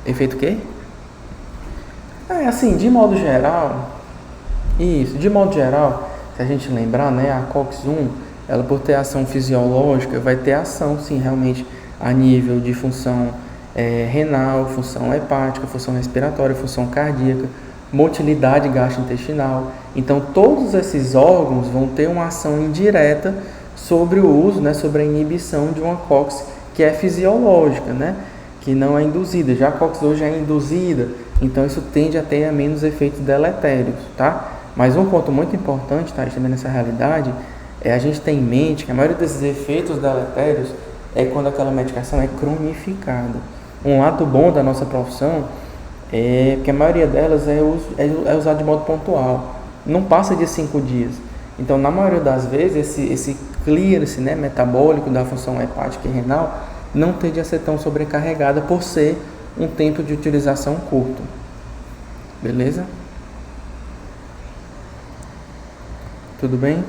Speaker 1: Efeito o quê? Assim, de modo geral, se a gente lembrar, né, a COX-1, ela por ter ação fisiológica, vai ter ação, sim, realmente, a nível de função renal, função hepática, função respiratória, função cardíaca, motilidade gastrointestinal. Então, todos esses órgãos vão ter uma ação indireta sobre o uso, né, sobre a inibição de uma COX que é fisiológica, né, que não é induzida. Já a COX-2 já é induzida, então isso tende a ter menos efeitos deletérios, tá? Mas um ponto muito importante, tá, também nessa realidade, é a gente ter em mente que a maioria desses efeitos deletérios é quando aquela medicação é cronificada. Um lado bom da nossa profissão é que a maioria delas é usada de modo pontual, não passa de 5 dias. Então, na maioria das vezes, esse clearance, né, metabólico da função hepática e renal não tende a ser tão sobrecarregada por ser um tempo de utilização curto. Beleza? Tudo bem?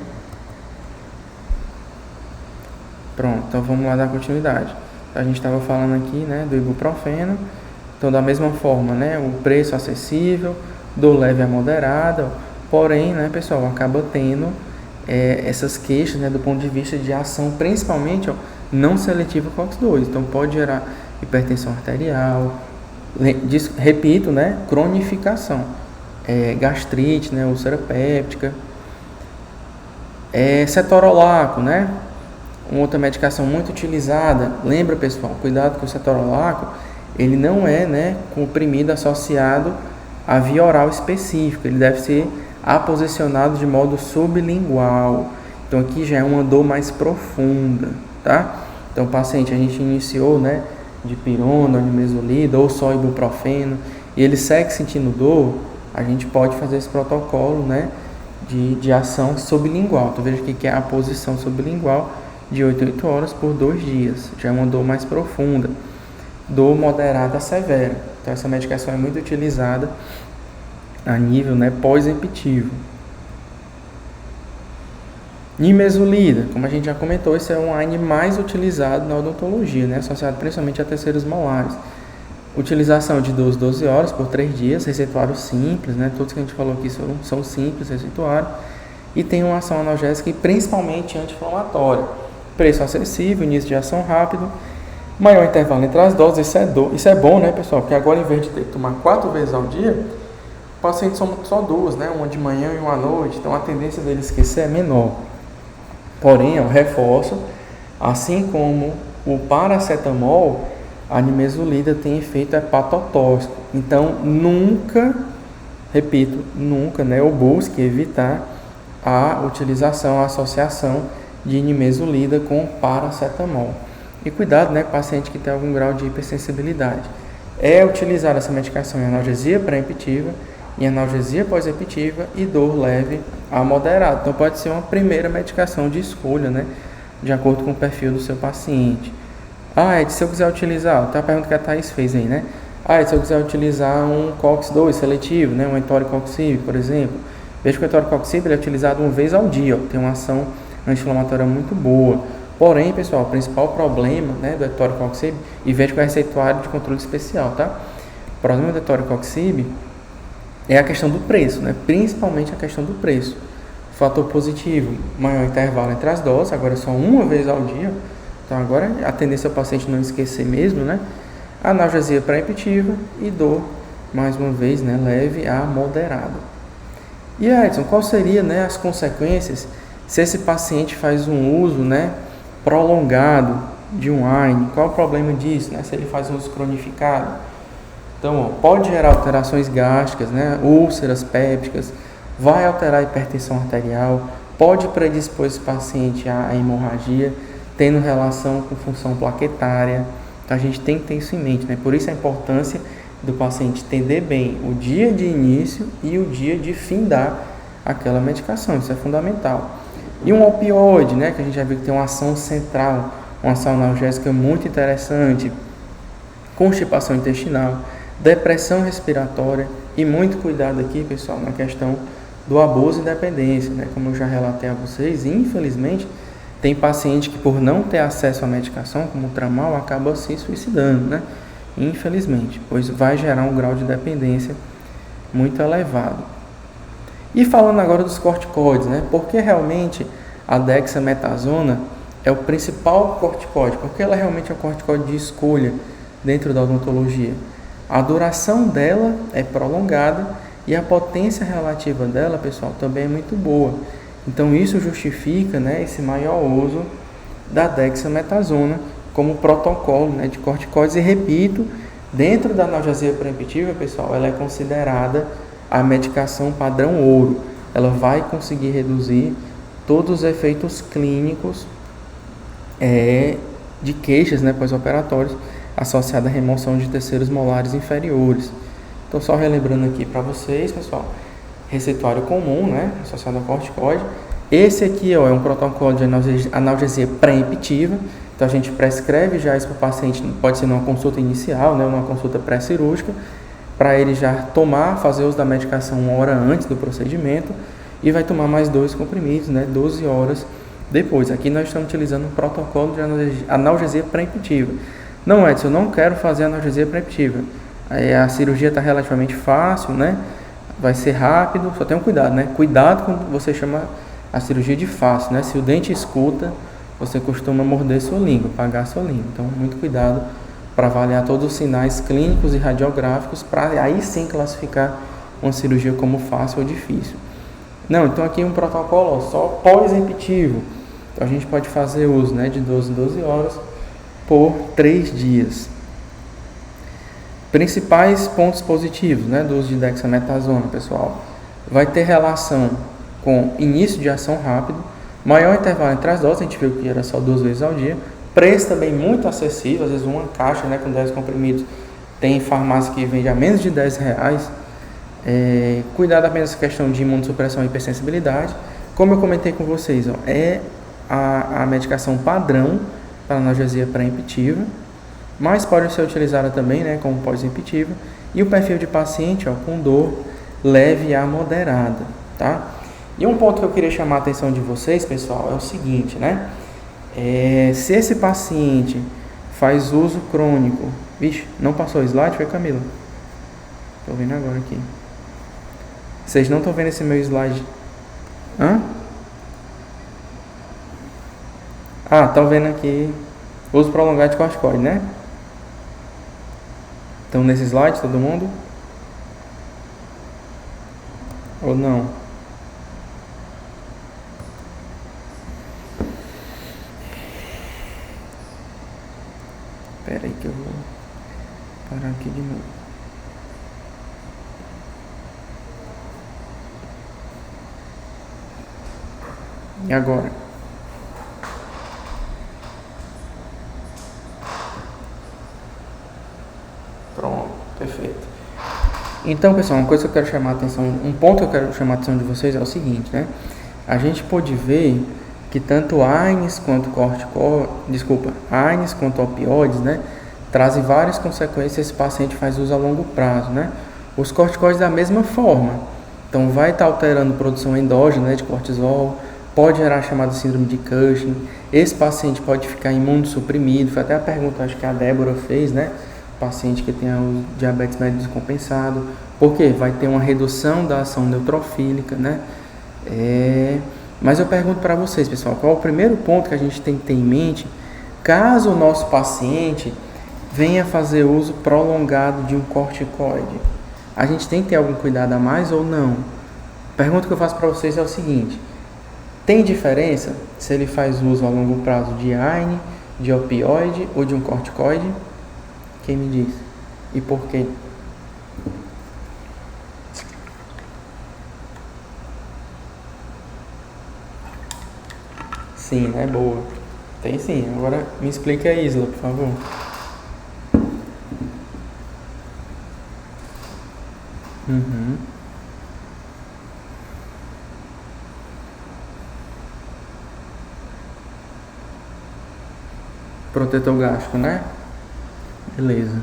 Speaker 1: Pronto, então vamos lá dar continuidade. A gente estava falando aqui, né, do ibuprofeno. Então, da mesma forma, né, o preço acessível, do leve a moderado, porém, né, pessoal, acaba tendo essas queixas, né, do ponto de vista de ação, principalmente não seletiva COX-2. Então, pode gerar hipertensão arterial, repito, né, cronificação, gastrite, né, úlcera péptica, cetorolaco, né, uma outra medicação muito utilizada. Lembra, pessoal, cuidado com o cetorolaco, ele não é, né, comprimido associado a via oral específica, ele deve ser aposicionado de modo sublingual. Então aqui já é uma dor mais profunda, tá? Então o paciente, a gente iniciou, né, dipirona, nimesulida ou só ibuprofeno, e ele segue sentindo dor, a gente pode fazer esse protocolo, né, de ação sublingual. Então veja que é a posição sublingual de 8 a 8 horas por 2 dias, já é uma dor mais profunda. dor moderada a severa. Então essa medicação é muito utilizada a nível, né, pós-empitivo. Nimesulida, como a gente já comentou, esse é um AINE mais utilizado na odontologia, né, associado principalmente a terceiros molares. Utilização de 12 horas por 3 dias, receituário simples, né, todos que a gente falou aqui são simples, receituário, e tem uma ação analgésica e principalmente anti-inflamatória. Preço acessível, início de ação rápido, maior intervalo entre as doses, isso é bom, né, pessoal? Porque agora, em vez de ter que tomar 4 vezes ao dia, o paciente só 2, né? Uma de manhã e uma à noite, então a tendência dele esquecer é menor. Porém, eu reforço, assim como o paracetamol, a nimesulida tem efeito hepatotóxico. Então, nunca, repito, nunca, né, eu busque evitar a utilização, a associação de nimesulida com paracetamol. E cuidado, né, com o paciente que tem algum grau de hipersensibilidade. É utilizar essa medicação em analgesia pré-emptiva, em analgesia pós-emptiva e dor leve a moderada. Então pode ser uma primeira medicação de escolha, né, de acordo com o perfil do seu paciente. Ed, se eu quiser utilizar, tá a pergunta que a Thaís fez aí, né? Ed, se eu quiser utilizar um COX-2 seletivo, né, um etoricoxib, por exemplo. Veja que o etoricoxib ele é utilizado uma vez ao dia, tem uma ação anti-inflamatória muito boa. Porém, pessoal, o principal problema, né, do etoricoxib, e veja que é receituário de controle especial, tá? O problema do etoricoxib é a questão do preço, né? Principalmente a questão do preço. Fator positivo, maior intervalo entre as doses, agora só uma vez ao dia. Então agora a tendência é o paciente não esquecer mesmo, né? Analgesia pré-emptiva e dor, mais uma vez, né, leve a moderada. E Edson, qual seria, né, as consequências se esse paciente faz um uso, né, prolongado de um AINE? Qual é o problema disso, né? Se ele faz um uso cronificado? Então, pode gerar alterações gástricas, né, úlceras pépticas, vai alterar a hipertensão arterial, pode predispor esse paciente à hemorragia, tendo relação com função plaquetária. Então, a gente tem que ter isso em mente, né? Por isso a importância do paciente entender bem o dia de início e o dia de findar aquela medicação, isso é fundamental. E um opioide, né, que a gente já viu que tem uma ação central, uma ação analgésica muito interessante, constipação intestinal, depressão respiratória e muito cuidado aqui, pessoal, na questão do abuso e dependência, né? Como eu já relatei a vocês, infelizmente, tem paciente que por não ter acesso à medicação, como o tramal, acaba se suicidando, né? Infelizmente, pois vai gerar um grau de dependência muito elevado. E falando agora dos corticoides, né? Porque realmente a dexametasona é o principal corticoide, porque ela realmente é o corticoide de escolha dentro da odontologia. A duração dela é prolongada e a potência relativa dela, pessoal, também é muito boa. Então isso justifica, né, esse maior uso da dexametasona como protocolo, né, de corticoides. E repito, dentro da analgesia pré-emptiva, pessoal, ela é considerada a medicação padrão ouro. Ela vai conseguir reduzir todos os efeitos clínicos de queixas, né, pós-operatórios associadas à remoção de terceiros molares inferiores. Então, só relembrando aqui para vocês, pessoal, receituário comum, né, associado ao corticoide. Esse aqui, ó, é um protocolo de analgesia pré-emptiva. Então, a gente prescreve já isso para o paciente, pode ser numa consulta inicial, né, numa consulta pré-cirúrgica, para ele já fazer uso da medicação 1 hora antes do procedimento e vai tomar mais 2 comprimidos, né, 12 horas depois. Aqui nós estamos utilizando um protocolo de analgesia pré-emptiva. Não, Edson, eu não quero fazer analgesia pré-emptiva. A cirurgia está relativamente fácil, né? Vai ser rápido, só tenha um cuidado, né? Cuidado quando você chama a cirurgia de fácil, né? Se o dente escuta, você costuma morder sua língua, apagar sua língua. Então, muito cuidado para avaliar todos os sinais clínicos e radiográficos para aí sim classificar uma cirurgia como fácil ou difícil. Não, então aqui um protocolo só pós-empitivo. Então, a gente pode fazer uso, né, de 12 em 12 horas por 3 dias. Principais pontos positivos, né, do uso de dexametasona, pessoal. Vai ter relação com início de ação rápido, maior intervalo entre as doses, a gente viu que era só 2 vezes ao dia, preço também muito acessível, às vezes uma caixa, né, com 10 comprimidos, tem farmácia que vende a menos de R$10. Cuidado apenas com a questão de imunossupressão e hipersensibilidade. Como eu comentei com vocês, ó, é a medicação padrão para analgesia pré-emptiva. mas pode ser utilizada também, né, como pós-emptiva. E o perfil de paciente, ó, com dor leve a moderada, tá? E um ponto que eu queria chamar a atenção de vocês, pessoal, é o seguinte, né? Se esse paciente faz uso crônico... Vixe, não passou o slide, foi, Camila? Tô vendo agora aqui. Vocês não estão vendo esse meu slide? Hã? Ah, estão vendo aqui uso prolongado de corticoide, né? Estão nesse slide, todo mundo? Ou não? Espera aí que eu vou parar aqui de novo. E agora? Pronto, perfeito. Então, pessoal, uma coisa que eu quero chamar a atenção, um ponto que eu quero chamar a atenção de vocês é o seguinte, né? A gente pode ver que tanto AINES quanto AINES quanto opioides, né, trazem várias consequências se esse paciente faz uso a longo prazo, né? Os corticoides da mesma forma. Então, vai estar alterando a produção endógena, né, de cortisol, pode gerar a chamada síndrome de Cushing. Esse paciente pode ficar imunossuprimido. Foi até a pergunta, acho que a Débora fez, né? Paciente que tem o diabetes médio descompensado. Por quê? Vai ter uma redução da ação neutrofílica, né? Mas eu pergunto para vocês, pessoal, qual é o primeiro ponto que a gente tem que ter em mente caso o nosso paciente venha fazer uso prolongado de um corticoide? A gente tem que ter algum cuidado a mais ou não? A pergunta que eu faço para vocês é o seguinte: tem diferença se ele faz uso a longo prazo de AINE, de opioide ou de um corticoide? Quem me diz? E por quê? Sim, né? Boa. Tem sim. Agora me explica aí, Isla, por favor. Protetor gástrico, né? Beleza.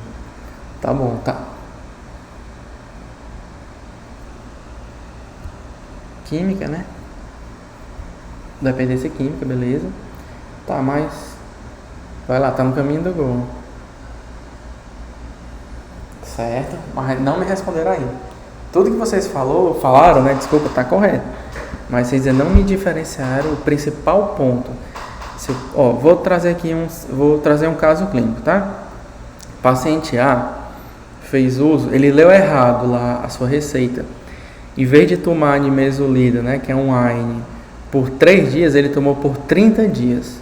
Speaker 1: Tá bom, tá. Química, né? Dependência química, beleza. Tá, mas... vai lá, tá no caminho do gol. Certo, mas não me responderam aí. Tudo que vocês falaram, né? Desculpa, tá correto. Mas vocês ainda não me diferenciaram o principal ponto. Vou trazer um caso clínico, tá? Paciente A fez uso, ele leu errado lá a sua receita. Em vez de tomar nimesulida, né, que é um AINE, por 3 dias, ele tomou por 30 dias.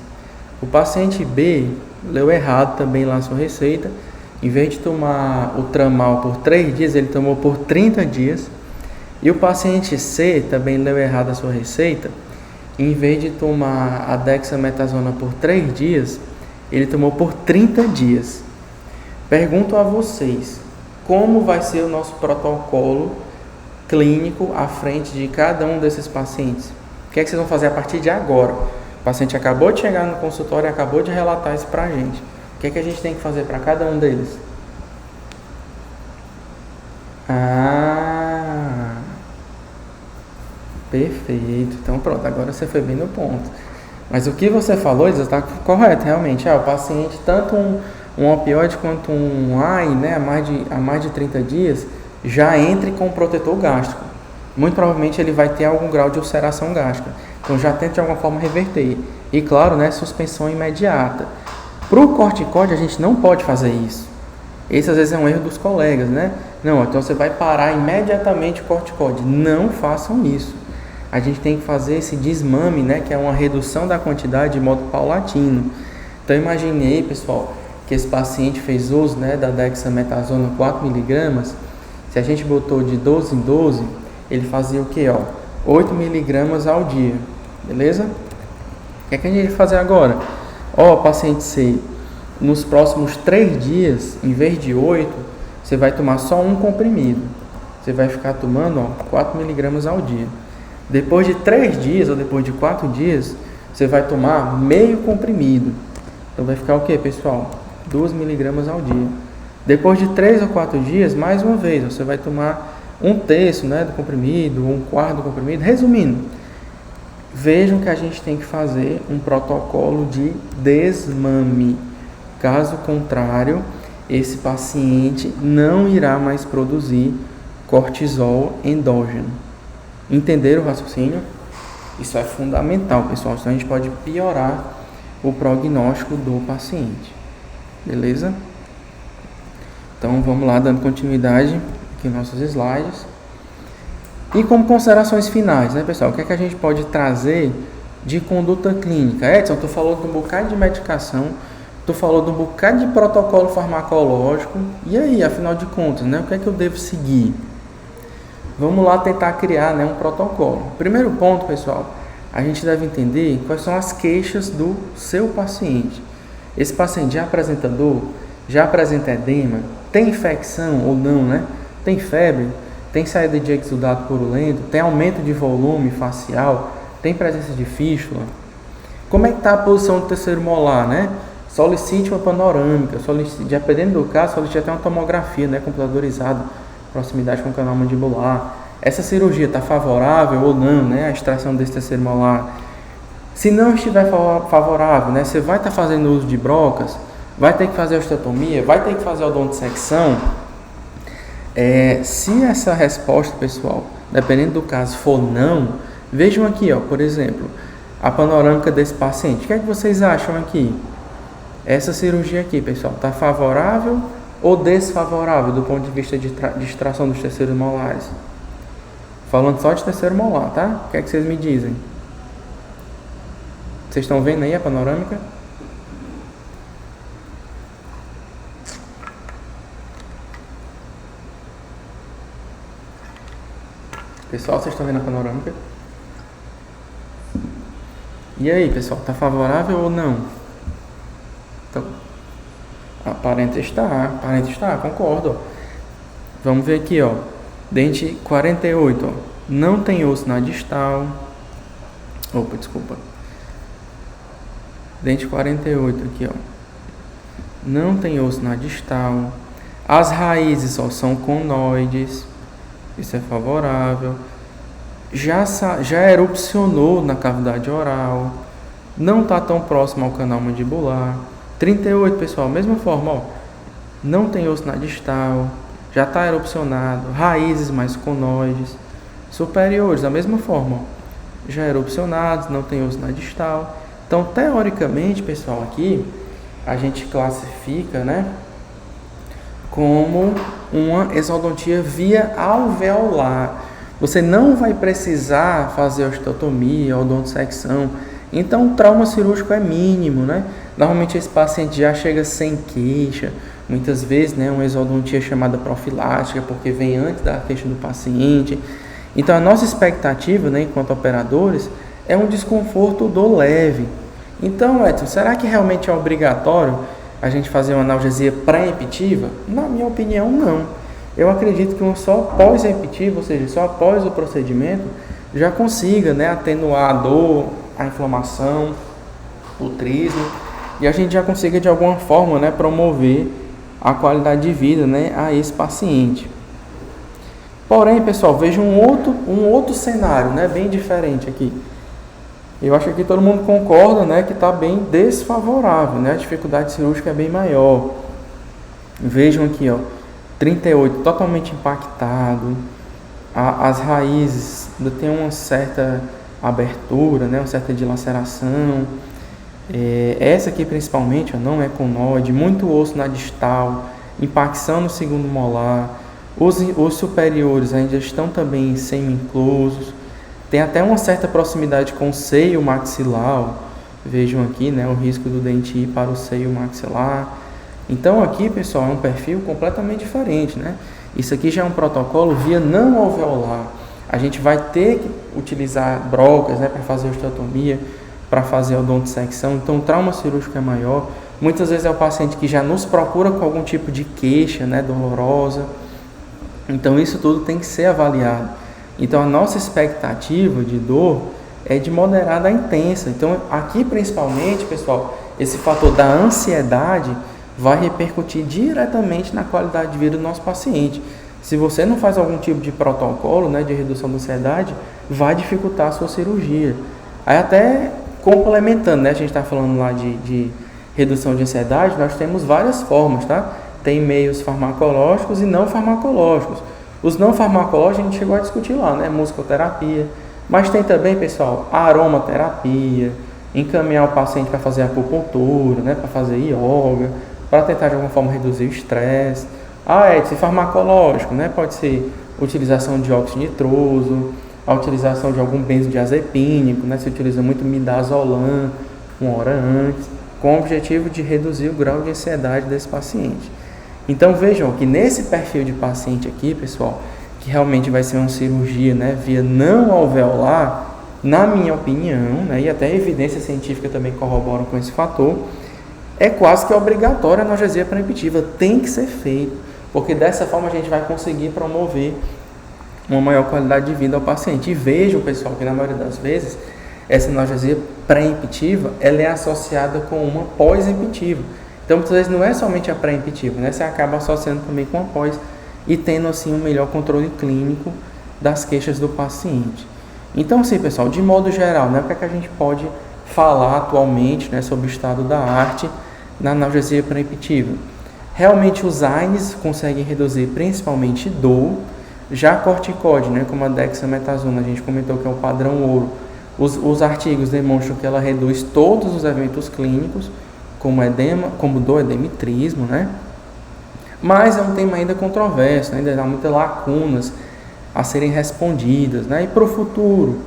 Speaker 1: O paciente B leu errado também lá a sua receita. Em vez de tomar o tramal por 3 dias, ele tomou por 30 dias. E o paciente C também leu errado a sua receita. Em vez de tomar a dexametasona por 3 dias, ele tomou por 30 dias. Pergunto a vocês, como vai ser o nosso protocolo clínico à frente de cada um desses pacientes? O que é que vocês vão fazer a partir de agora? O paciente acabou de chegar no consultório e acabou de relatar isso pra gente. O que é que a gente tem que fazer para cada um deles? Perfeito. Então pronto, agora você foi bem no ponto. Mas o que você falou está correto, realmente. O paciente, tanto um opioide quanto um AINE, né, há mais de 30 dias, já entre com protetor gástrico. Muito provavelmente ele vai ter algum grau de ulceração gástrica. Então já tenta de alguma forma reverter. E claro, né, suspensão imediata. Para o corticoide a gente não pode fazer isso. Esse às vezes é um erro dos colegas, né? Não, então você vai parar imediatamente o corticoide. Não façam isso. A gente tem que fazer esse desmame, né, que é uma redução da quantidade de modo paulatino. Então imaginei, pessoal, que esse paciente fez uso, né, da dexametasona 4 mg. Se a gente botou de 12 em 12, ele fazia o quê? 8 mg ao dia. Beleza? O que é que a gente vai fazer agora? Paciente C, nos próximos 3 dias, em vez de 8, você vai tomar só um comprimido. Você vai ficar tomando 4 mg ao dia. Depois de 3 dias ou depois de 4 dias, você vai tomar meio comprimido. Então vai ficar o que, pessoal? 2 miligramas ao dia. Depois de 3 ou 4 dias, mais uma vez, você vai tomar 1/3, né, do comprimido, 1/4 do comprimido. Resumindo, vejam que a gente tem que fazer um protocolo de desmame. Caso contrário, esse paciente não irá mais produzir cortisol endógeno. Entenderam o raciocínio? Isso é fundamental, pessoal, senão a gente pode piorar o prognóstico do paciente. Beleza? Então vamos lá, dando continuidade aqui em nossos slides. E como considerações finais, né, pessoal? O que é que a gente pode trazer de conduta clínica? Edson, tu falou de um bocado de medicação, tu falou de um bocado de protocolo farmacológico. E aí, afinal de contas, né, o que é que eu devo seguir? Vamos lá tentar criar, né, um protocolo. Primeiro ponto, pessoal, a gente deve entender quais são as queixas do seu paciente. Esse paciente já apresenta dor? Já apresenta edema? Tem infecção ou não, né? Tem febre? Tem saída de exudato purulento? Tem aumento de volume facial? Tem presença de fístula? Como é que está a posição do terceiro molar, né? Solicite uma panorâmica, dependendo do caso, solicite até uma tomografia, né, computadorizada, proximidade com o canal mandibular. Essa cirurgia está favorável ou não, né, a extração desse terceiro molar? Se não estiver favorável, né, você vai estar fazendo uso de brocas, vai ter que fazer osteotomia, vai ter que fazer odontodissecção. Se essa resposta, pessoal, dependendo do caso, for não, vejam aqui, ó, por exemplo, a panorâmica desse paciente. O que é que vocês acham aqui? Essa cirurgia aqui, pessoal, está favorável ou desfavorável do ponto de vista de extração dos terceiros molares? Falando só de terceiro molar, tá? O que é que vocês me dizem? Vocês estão vendo aí a panorâmica? Pessoal, vocês estão vendo a panorâmica? E aí, pessoal, está favorável ou não? Então, aparenta estar, concordo. Vamos ver aqui, ó. Dente 48, ó. Não tem osso na distal. Opa, desculpa. Dente 48 aqui, ó. Não tem osso na distal. As raízes só são conoides. Isso é favorável. Já erupcionou na cavidade oral. Não está tão próximo ao canal mandibular. 38, pessoal, mesma forma, ó. Não tem osso na distal. Já está erupcionado. Raízes mais conoides. Superiores, da mesma forma, ó. Já erupcionados, não tem osso na distal. Então, teoricamente, pessoal, aqui a gente classifica, né, como uma exodontia via alveolar. Você não vai precisar fazer osteotomia, odontodissecção. Então, o trauma cirúrgico é mínimo, né? Normalmente esse paciente já chega sem queixa. Muitas vezes, né, uma exodontia chamada profilática, porque vem antes da queixa do paciente. Então, a nossa expectativa, né, enquanto operadores, é um desconforto do leve. Então, Edson, será que realmente é obrigatório a gente fazer uma analgesia pré-emptiva? Na minha opinião, não. Eu acredito que um só pós-emptivo, ou seja, só após o procedimento, já consiga, né, atenuar a dor, a inflamação, o trismo, e a gente já consiga de alguma forma, né, promover a qualidade de vida, né, a esse paciente. Porém, pessoal, veja um outro cenário, né, bem diferente aqui. Eu acho que todo mundo concorda, né, que está bem desfavorável, né, a dificuldade cirúrgica é bem maior. Vejam aqui, ó, 38, totalmente impactado, as raízes ainda tem uma certa abertura, né, uma certa dilaceração. Essa aqui principalmente, ó, não é conoide, muito osso na distal, impacção no segundo molar. Os superiores ainda estão também semi-inclusos. Tem até uma certa proximidade com o seio maxilar. Vejam aqui, né, o risco do dente ir para o seio maxilar. Então aqui, pessoal, é um perfil completamente diferente, né? Isso aqui já é um protocolo via não alveolar. A gente vai ter que utilizar brocas, né, para fazer osteotomia, para fazer odontodissecção. Então o trauma cirúrgico é maior. Muitas vezes é o paciente que já nos procura com algum tipo de queixa, né, dolorosa. Então isso tudo tem que ser avaliado. Então a nossa expectativa de dor é de moderada a intensa. Então aqui principalmente, pessoal, esse fator da ansiedade vai repercutir diretamente na qualidade de vida do nosso paciente. Se você não faz algum tipo de protocolo, né, de redução da ansiedade, vai dificultar a sua cirurgia. Aí até complementando, né, a gente está falando lá de redução de ansiedade, nós temos várias formas, tá? Tem meios farmacológicos e não farmacológicos. Os não farmacológicos a gente chegou a discutir lá, né? Musicoterapia. Mas tem também, pessoal, a aromaterapia, encaminhar o paciente para fazer acupuntura, né? Para fazer yoga, para tentar de alguma forma reduzir o estresse. Edson, farmacológico, né? Pode ser utilização de óxido nitroso, a utilização de algum benzodiazepínico, né? Se utiliza muito midazolam 1 hora antes, com o objetivo de reduzir o grau de ansiedade desse paciente. Então vejam que nesse perfil de paciente aqui, pessoal, que realmente vai ser uma cirurgia, né, via não alveolar, na minha opinião, né, e até a evidência científica também corroboram com esse fator, é quase que obrigatória a analgesia preemptiva, tem que ser feito, porque dessa forma a gente vai conseguir promover uma maior qualidade de vida ao paciente. E vejam, pessoal, que na maioria das vezes essa analgesia pré-emptiva, ela é associada com uma pós-emptiva. Então, muitas vezes não é somente a pré-emptiva, né? Você acaba associando também com a pós e tendo, assim, um melhor controle clínico das queixas do paciente. Então, assim, pessoal, de modo geral, né? O que é que a gente pode falar atualmente, né, sobre o estado da arte na analgesia pré-emptiva? Realmente, os AINES conseguem reduzir principalmente dor. Já a corticóide, né, como a dexametasona, a gente comentou que é o padrão ouro, os artigos demonstram que ela reduz todos os eventos clínicos, como edema, como dor, edemitrismo, né? Mas é um tema ainda controverso, né? Ainda há muitas lacunas a serem respondidas, né? E para o futuro,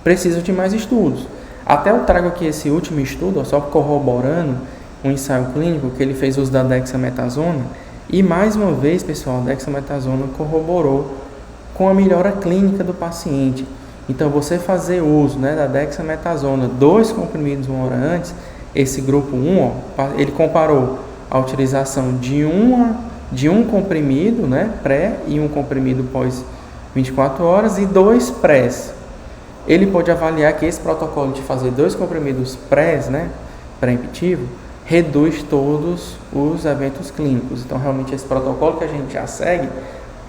Speaker 1: precisa de mais estudos. Até eu trago aqui esse último estudo, só corroborando um ensaio clínico que ele fez uso da dexametasona, e mais uma vez, pessoal, a dexametasona corroborou com a melhora clínica do paciente. Então, você fazer uso, né, da dexametasona, 2 comprimidos 1 hora antes, esse grupo 1, ele comparou a utilização de um comprimido, né, pré, e um comprimido pós 24 horas e 2 prés. Ele pode avaliar que esse protocolo de fazer 2 comprimidos prés, né, pré-emptivo, reduz todos os eventos clínicos. Então, realmente, esse protocolo que a gente já segue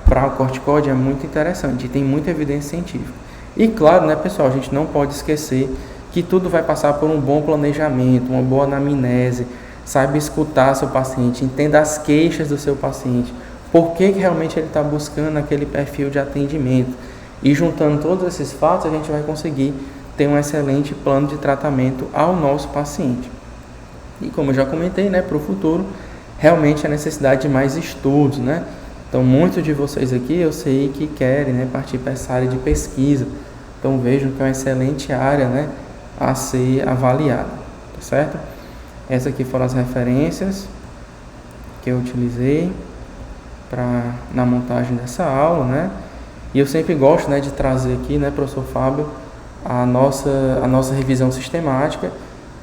Speaker 1: para o corticóide é muito interessante e tem muita evidência científica. E claro, né, pessoal, a gente não pode esquecer que tudo vai passar por um bom planejamento, uma boa anamnese, saiba escutar seu paciente, entenda as queixas do seu paciente, por que realmente ele está buscando aquele perfil de atendimento. E juntando todos esses fatos, a gente vai conseguir ter um excelente plano de tratamento ao nosso paciente. E como eu já comentei, né, para o futuro, realmente a necessidade de mais estudos, né? Então, muitos de vocês aqui, eu sei que querem, né, partir para essa área de pesquisa. Então, vejam que é uma excelente área, né, a ser avaliada, tá certo? Essas aqui foram as referências que eu utilizei na montagem dessa aula, né? E eu sempre gosto, né, de trazer aqui, né, professor Fábio, a nossa revisão sistemática,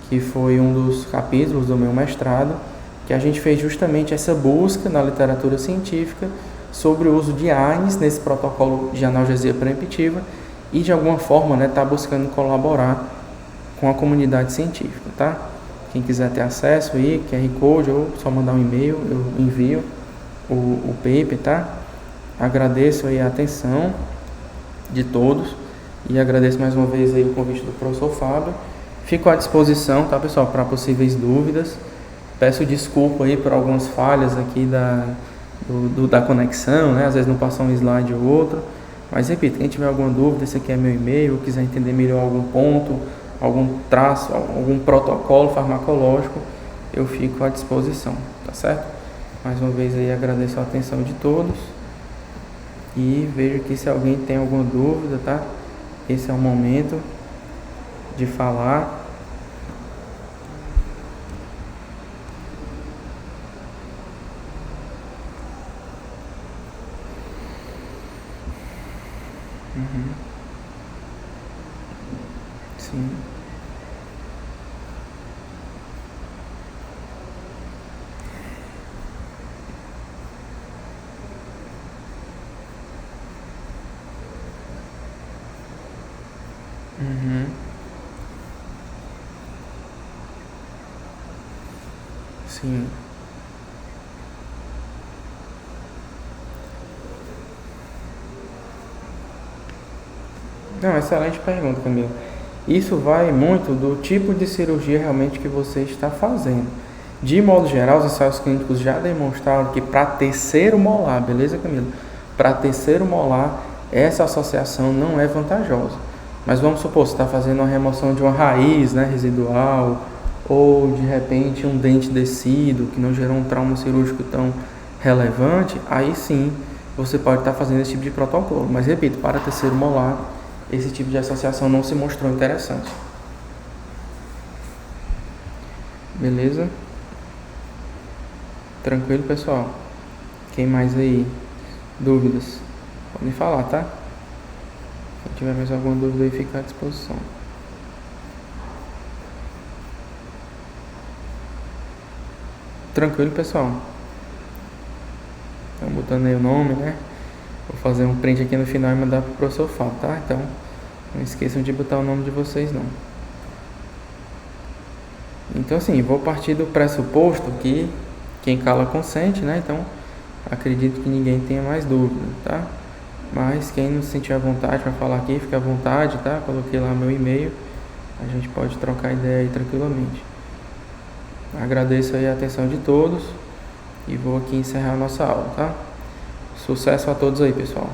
Speaker 1: que foi um dos capítulos do meu mestrado, que a gente fez justamente essa busca na literatura científica sobre o uso de AINES nesse protocolo de analgesia preemptiva e, de alguma forma, né, tá buscando colaborar com a comunidade científica, tá? Quem quiser ter acesso aí, QR Code, ou só mandar um e-mail, eu envio o paper, tá? Agradeço aí a atenção de todos e agradeço mais uma vez aí o convite do professor Fábio. Fico à disposição, tá, pessoal, para possíveis dúvidas. Peço desculpa aí por algumas falhas aqui da conexão, né? Às vezes não passou um slide ou outro. Mas repito, quem tiver alguma dúvida, esse aqui é meu e-mail, ou quiser entender melhor algum ponto, algum traço, algum protocolo farmacológico, eu fico à disposição, tá certo? Mais uma vez aí agradeço a atenção de todos e vejo que se alguém tem alguma dúvida, tá? Esse é o momento de falar. Sim. Sim. Não, excelente pergunta, Camila. Isso vai muito do tipo de cirurgia realmente que você está fazendo. De modo geral, os ensaios clínicos já demonstraram que para terceiro molar, beleza, Camila? Para terceiro molar, essa associação não é vantajosa. Mas vamos supor, você está fazendo uma remoção de uma raiz, né, residual, ou de repente um dente descido, que não gerou um trauma cirúrgico tão relevante, aí sim você pode estar fazendo esse tipo de protocolo. Mas repito, para terceiro molar, esse tipo de associação não se mostrou interessante. Beleza? Tranquilo, pessoal? Quem mais aí? Dúvidas? Podem falar, tá? Se tiver mais alguma dúvida aí, fica à disposição. Tranquilo, pessoal? Estão botando aí o nome, né? Vou fazer um print aqui no final e mandar pro professor Fábio, tá? Então, não esqueçam de botar o nome de vocês, não. Então, assim, vou partir do pressuposto que quem cala consente, né? Então, acredito que ninguém tenha mais dúvida, tá? Mas quem não se sentir à vontade para falar aqui, fica à vontade, tá? Coloquei lá meu e-mail, a gente pode trocar ideia aí tranquilamente. Agradeço aí a atenção de todos e vou aqui encerrar a nossa aula, tá? Sucesso a todos aí, pessoal.